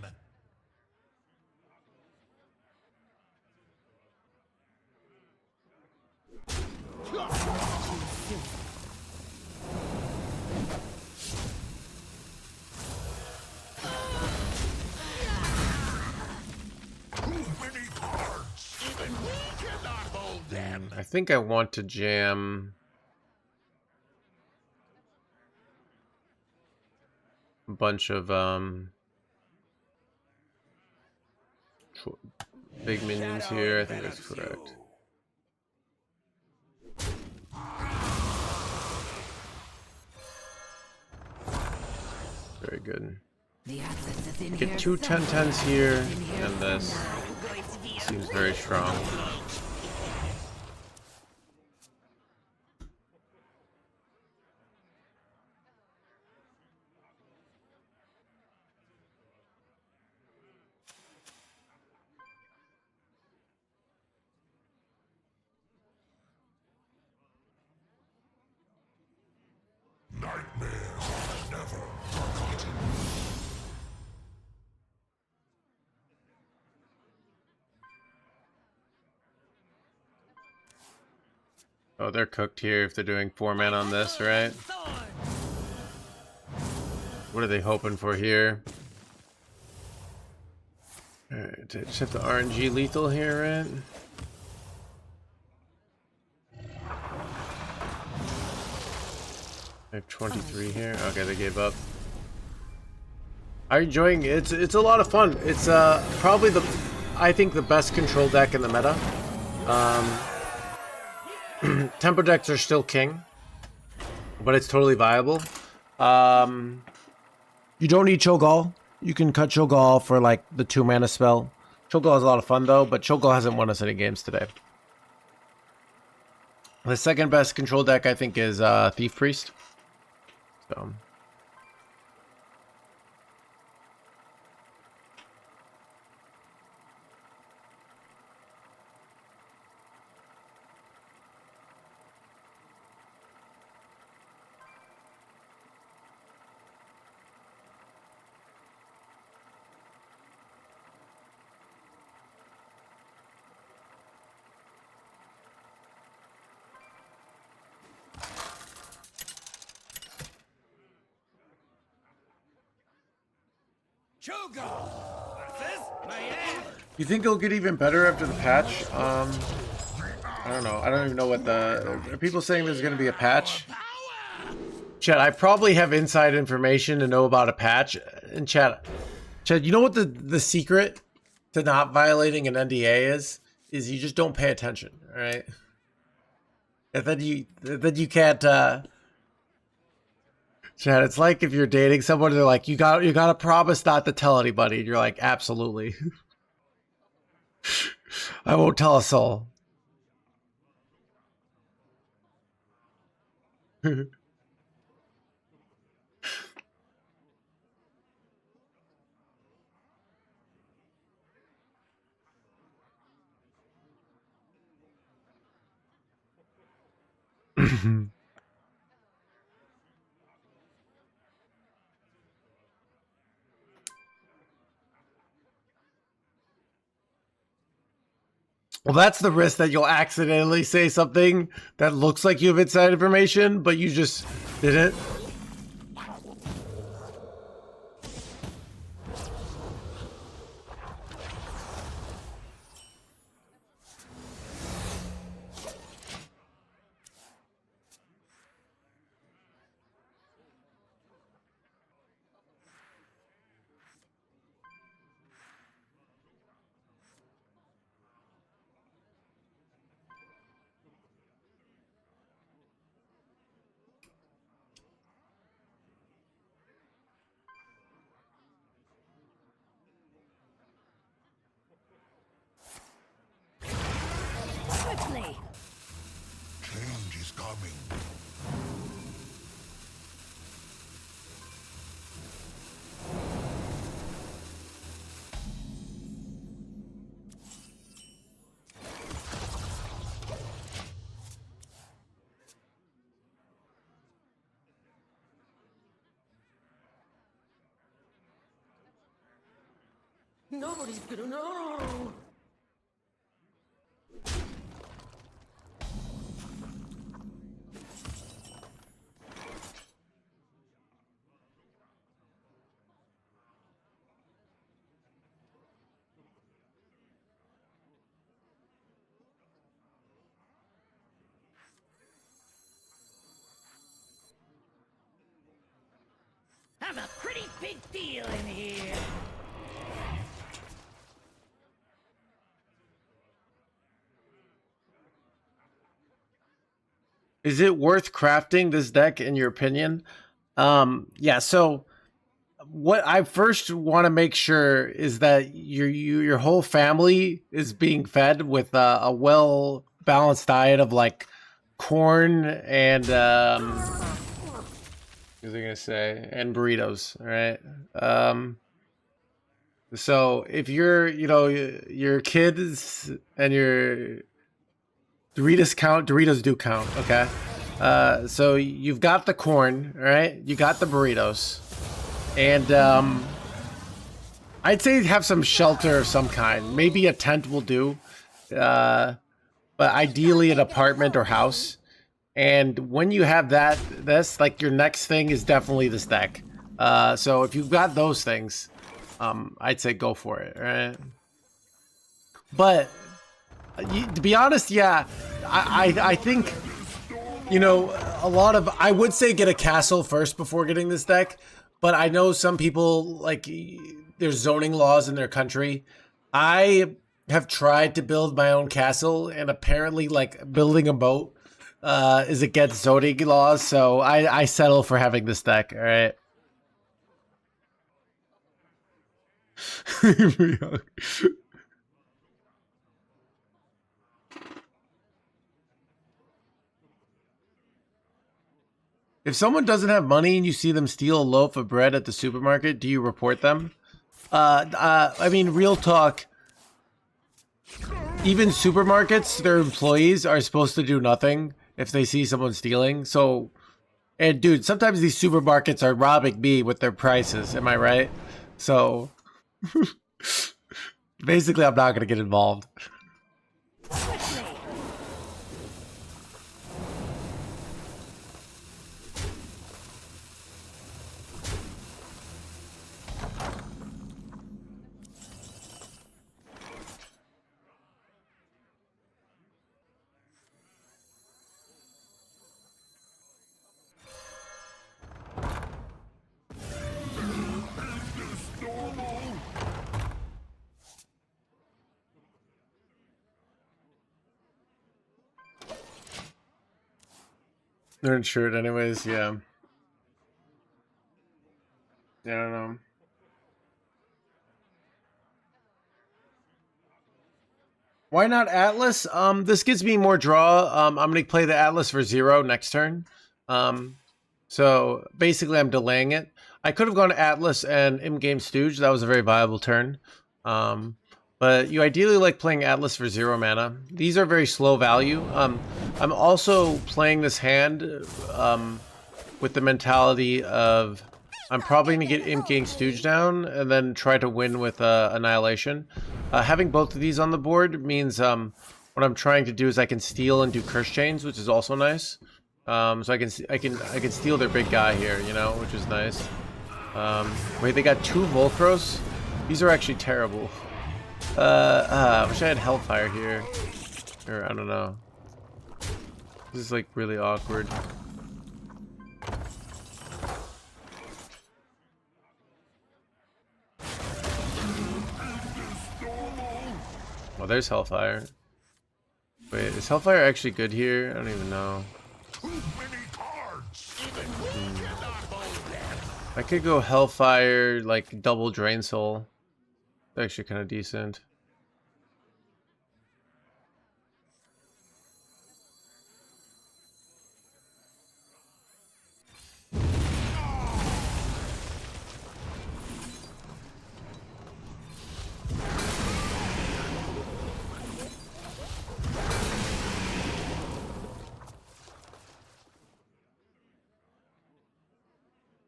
I think I want to jam a bunch of big minions here. I think that's correct. Very good. Get two 10-10s here, and this seems very strong. Oh, they're cooked here if they're doing 4-man on this, right? What are they hoping for here? Alright, just have the RNG lethal here, right? I have 23 here. Okay, they gave up. I'm enjoying it. It's a lot of fun. It's probably I think the best control deck in the meta. Tempo decks are still king, but it's totally viable. You don't need Cho'Gall. You can cut Cho'Gall for like the 2-mana spell. Cho'Gall is a lot of fun though, but Cho'Gall hasn't won us any games today. The second best control deck I think is Thief Priest. So. You think it'll get even better after the patch? I don't know. I don't even know what are people saying there's going to be a patch? Chat, I probably have inside information to know about a patch. And chat, you know what the secret to not violating an NDA is? Is you just don't pay attention, all right? And then you can't. Chad, it's like if you're dating someone, they're like, you gotta promise not to tell anybody. And you're like, absolutely. I won't tell a soul. Well, that's the risk, that you'll accidentally say something that looks like you have inside information, but you just didn't. Quickly. Change is coming. Nobody's gonna know. have a pretty big deal in here. Is it worth crafting this deck in your opinion? Yeah, so what I first want to make sure is that your whole family is being fed with a well balanced diet of like corn and what was I gonna say, and burritos, all right? So if you're, your kids and your Doritos do count, okay? So you've got the corn, all right? You got the burritos. And I'd say have some shelter of some kind. Maybe a tent will do. But ideally an apartment or house. And when you have that, that's like your next thing is definitely this deck. So if you've got those things, I'd say go for it, right? But to be honest, yeah, I think, a lot of, I would say get a castle first before getting this deck. But I know some people, like, there's zoning laws in their country. I have tried to build my own castle, and apparently, like, building a boat is against zoning laws, so I settle for having this deck, alright? If someone doesn't have money and you see them steal a loaf of bread at the supermarket, do you report them? I mean, real talk. Even supermarkets, their employees are supposed to do nothing if they see someone stealing. So, and dude, sometimes these supermarkets are robbing me with their prices. Am I right? So, basically, I'm not going to get involved. They're insured anyways, yeah. Yeah, I don't know. Why not Atlas? This gives me more draw. I'm gonna play the Atlas for 0 next turn. So basically I'm delaying it. I could have gone to Atlas and in-game Stooge. That was a very viable turn. But you ideally like playing Atlas for 0 mana. These are very slow value. I'm also playing this hand with the mentality of I'm probably going to get in-game Stooge down and then try to win with Annihilation. Having both of these on the board means what I'm trying to do is I can steal and do Curse Chains, which is also nice. So I can steal their big guy here, which is nice. Wait, they got 2 Volcros? These are actually terrible. I wish I had Hellfire here. Or, I don't know. This is, like, really awkward. Well, there's Hellfire. Wait, is Hellfire actually good here? I don't even know. I could go Hellfire, like, double Drain Soul. It's actually kind of decent.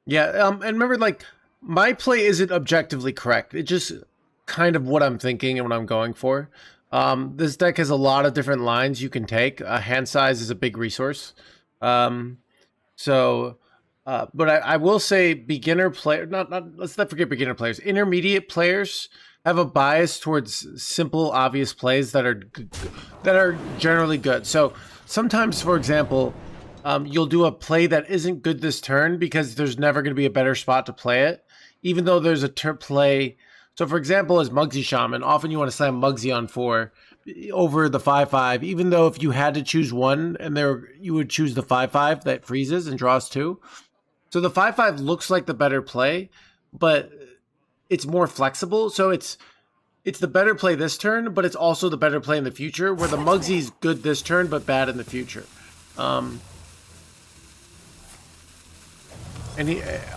Yeah, and remember, like, my play isn't objectively correct. It just kind of what I'm thinking and what I'm going for. This deck has a lot of different lines you can take. Hand size is a big resource. But I will say beginner player, let's not forget beginner players. Intermediate players have a bias towards simple, obvious plays that are generally good. So sometimes, for example, you'll do a play that isn't good this turn because there's never going to be a better spot to play it, even though there's a play. So, for example, as Mugsy Shaman, often you want to slam Mugsy on 4 over the 5/5, even though if you had to choose one and you would choose the 5/5 that freezes and draws 2. So the 5/5 looks like the better play, but it's more flexible. So it's the better play this turn, but it's also the better play in the future, where the Mugsy's good this turn but bad in the future.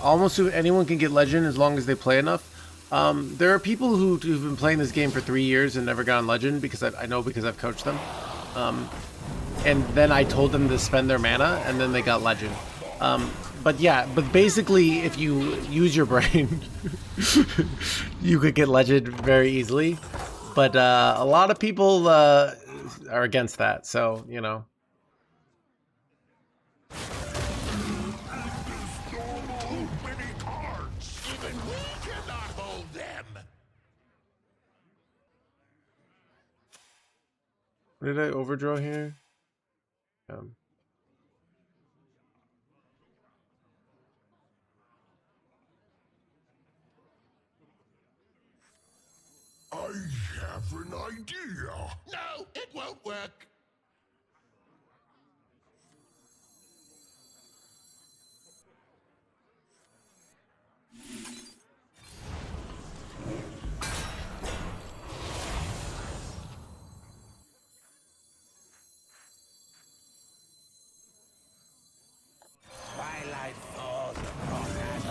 Almost anyone can get Legend as long as they play enough. There are people who've been playing this game for 3 years and never gotten Legend because I know because I've coached them. And then I told them to spend their mana, and then they got Legend. But basically, if you use your brain, you could get Legend very easily. But a lot of people are against that, so, you know. What did I overdraw here? I have an idea. No, it won't work. Twilight falls upon us.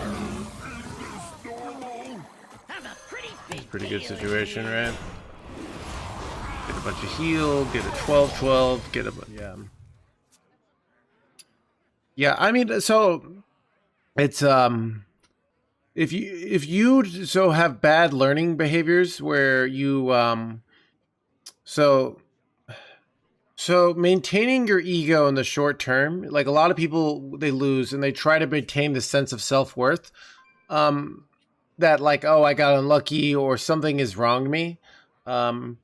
Pretty good situation, right? Get a bunch of heal, get a 12/12, get a yeah. I mean, so it's if you so have bad learning behaviors where you so maintaining your ego in the short term, like a lot of people, they lose and they try to maintain the sense of self-worth. That like, oh, I got unlucky or something is wrong to me. And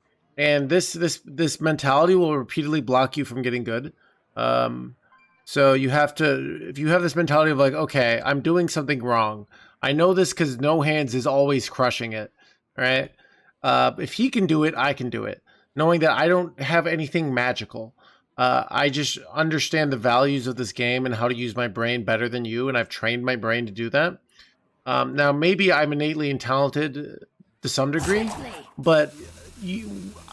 this mentality will repeatedly block you from getting good. So you have to, if you have this mentality of like, okay, I'm doing something wrong. I know this because No Hands is always crushing it, right? If he can do it, I can do it. Knowing that I don't have anything magical. I just understand the values of this game and how to use my brain better than you, and I've trained my brain to do that. Now, maybe I'm innately talented to some degree, but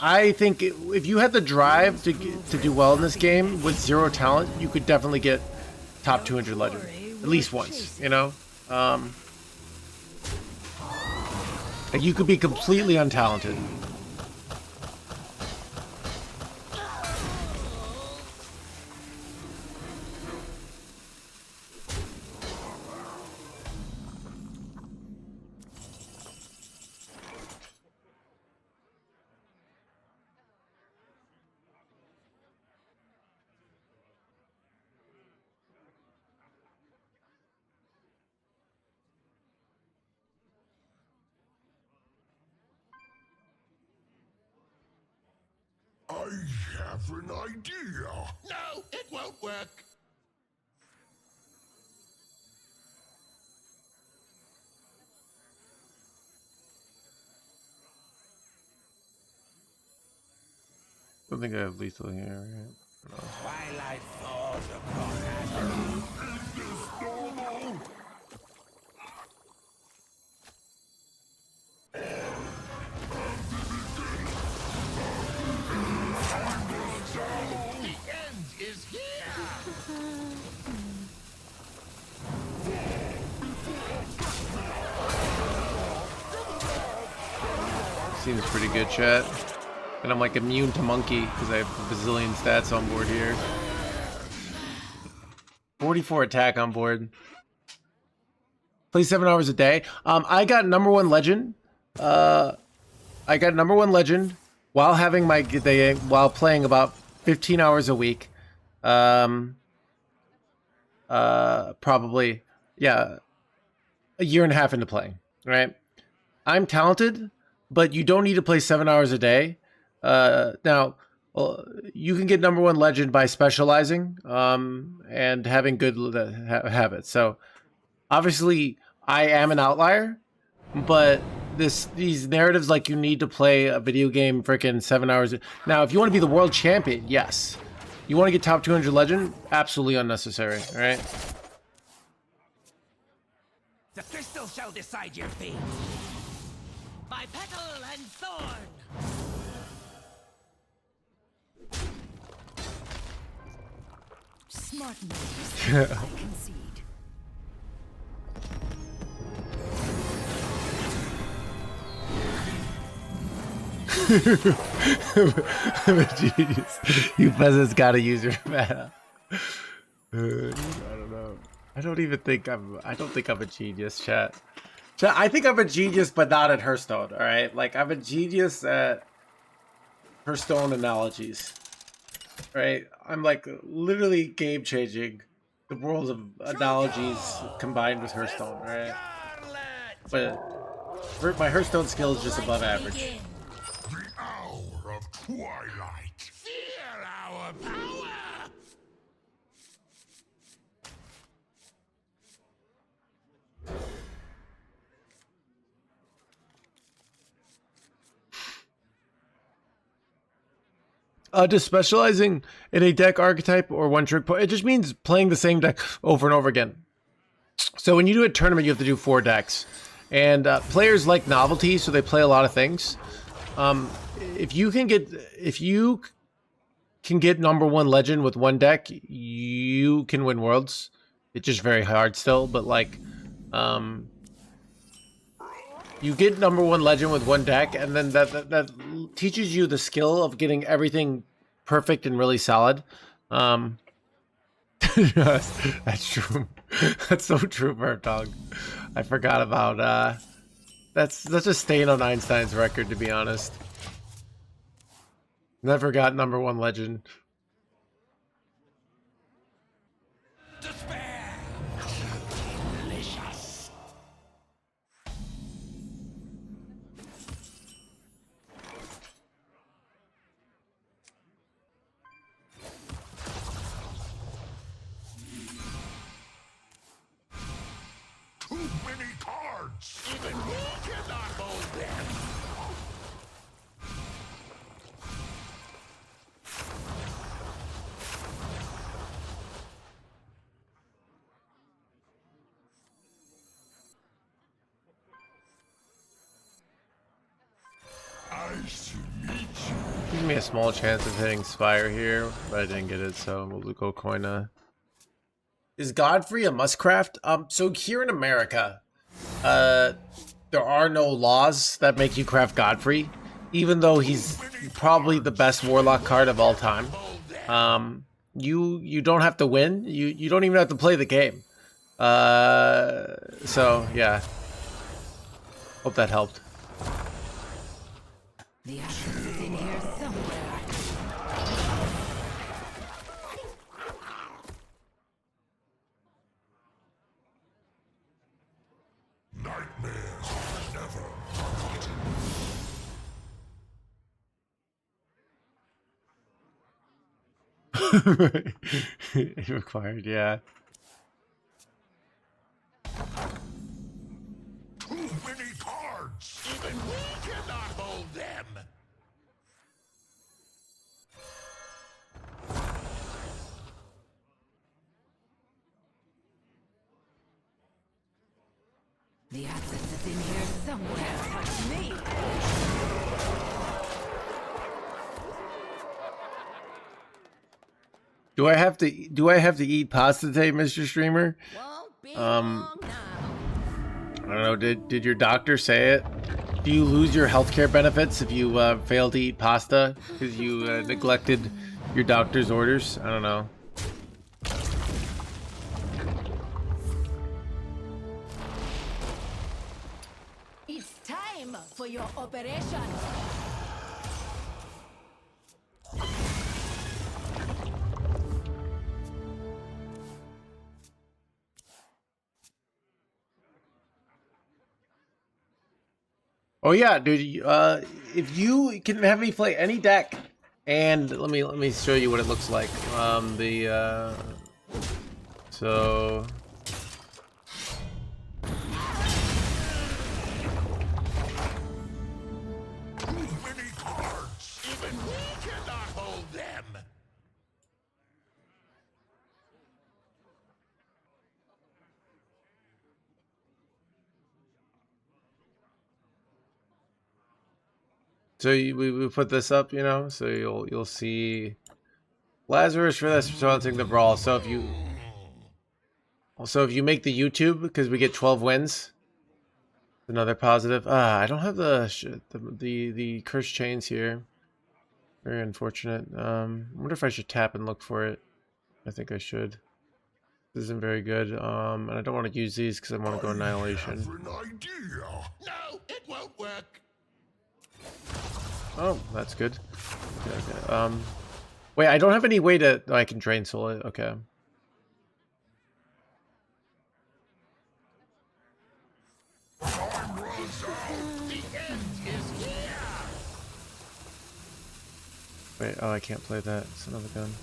I think if you had the drive to do well in this game with 0 talent, you could definitely get top 200 Legend, at least once, you know? Like you could be completely untalented. I have an idea. No, it won't work. I don't think I have lethal here, right? No. Twilight falls upon The end is here. Seems pretty good, chat. And I'm like immune to monkey because I have a bazillion stats on board here. 44 attack on board. Play 7 hours a day. I got #1 legend. I got #1 legend while having my day, while playing about 15 hours a week. Probably, yeah, a year and a half into playing, right? I'm talented, but you don't need to play 7 hours a day. Now, Well, you can get number one legend by specializing and having good habits. So obviously, I am an outlier, but these narratives like you need to play a video game freaking 7 hours. Now, if you want to be the world champion, yes. You want to get top 200 legend? Absolutely unnecessary. All right. The crystal shall decide your fate. My petal and thorn. Smart moves, I concede. Genius. You peasants gotta use your mana. I don't know. I don't think I'm a genius, chat. I think I'm a genius, but not at Hearthstone. All right, like I'm a genius at Hearthstone analogies. Right, I'm like literally game changing the world of analogies combined with Hearthstone. Right, but my Hearthstone skill is just above average. The hour of twilight. Feel our power. Just specializing in a deck archetype or one trick it just means playing the same deck over and over again. So when you do a tournament, you have to do 4 decks, and players like novelty, so they play a lot of things. If you can get number one legend with one deck, you can win worlds. It's just very hard still, but like, you get number one legend with one deck, and then that teaches you the skill of getting everything perfect and really solid. That's true. That's so true, Bird Dog. I forgot about that's a stain on Einstein's record, to be honest. Never got number one legend. Despair. Delicious. Too many cards. Even we cannot hold them. Nice to meet you. Gives me a small chance of hitting Spire here, but I didn't get it, so we'll go Koina. Is Godfrey a must-craft? So here in America, there are no laws that make you craft Godfrey, even though he's probably the best Warlock card of all time. You don't have to win. You don't even have to play the game. So yeah. Hope that helped. The answer is in here somewhere. Nightmares are never forgotten. Required, yeah. Too many cards. Even we cannot hold them. The answer is in here somewhere. Touch me. Do I have to eat pasta today, Mr. Streamer? Won't be Um, long now. I don't know. Did your doctor say it? Do you lose your healthcare benefits if you fail to eat pasta because you neglected your doctor's orders? I don't know. It's time for your operation. Oh yeah, dude. If you can have me play any deck, And let me show you what it looks like. So Too many cards. Even we cannot hold them. so we put this up, you know, so you'll see Lazarus for this silencing the brawl. So if you make the YouTube, because we get 12 wins, another positive. I don't have the cursed chains here. Very unfortunate. I wonder if I should tap and look for it. I think I should. This isn't very good. And I don't want to use these because I want to go annihilation. I have an idea. No, it won't work. Oh, that's good. Okay. Wait, I don't have any way to. Oh, I can drain soul it. Okay. Time runs out. The end is here. Wait. Oh, I can't play that. Son of a gun.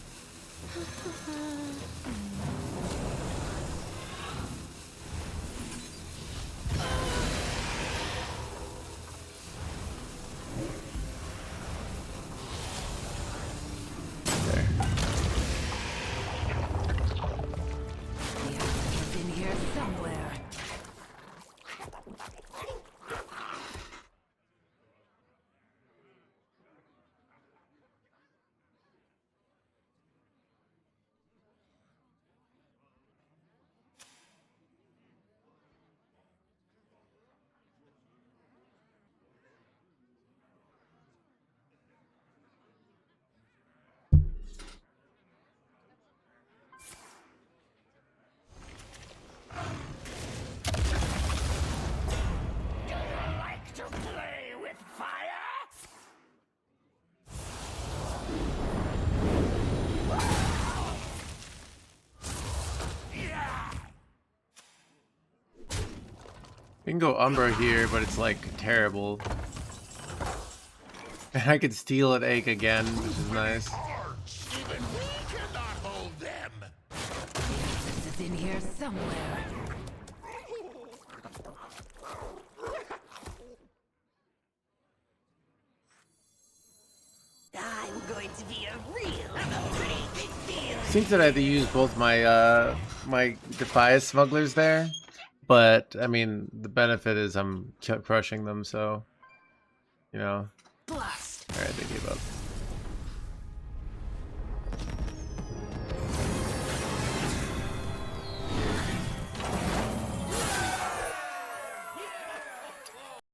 The answer is in here somewhere. Like to play with fire? Yeah. We can go Umbra here, but it's like terrible. And I could steal at Ache again, which is nice. Cards. Even we cannot hold them. The answer is in here somewhere. I'm going to be a real pretty big deal. Seems that I had to use both my my Defias smugglers there, but I mean the benefit is I'm crushing them, so you know. Blast! All right, they gave up.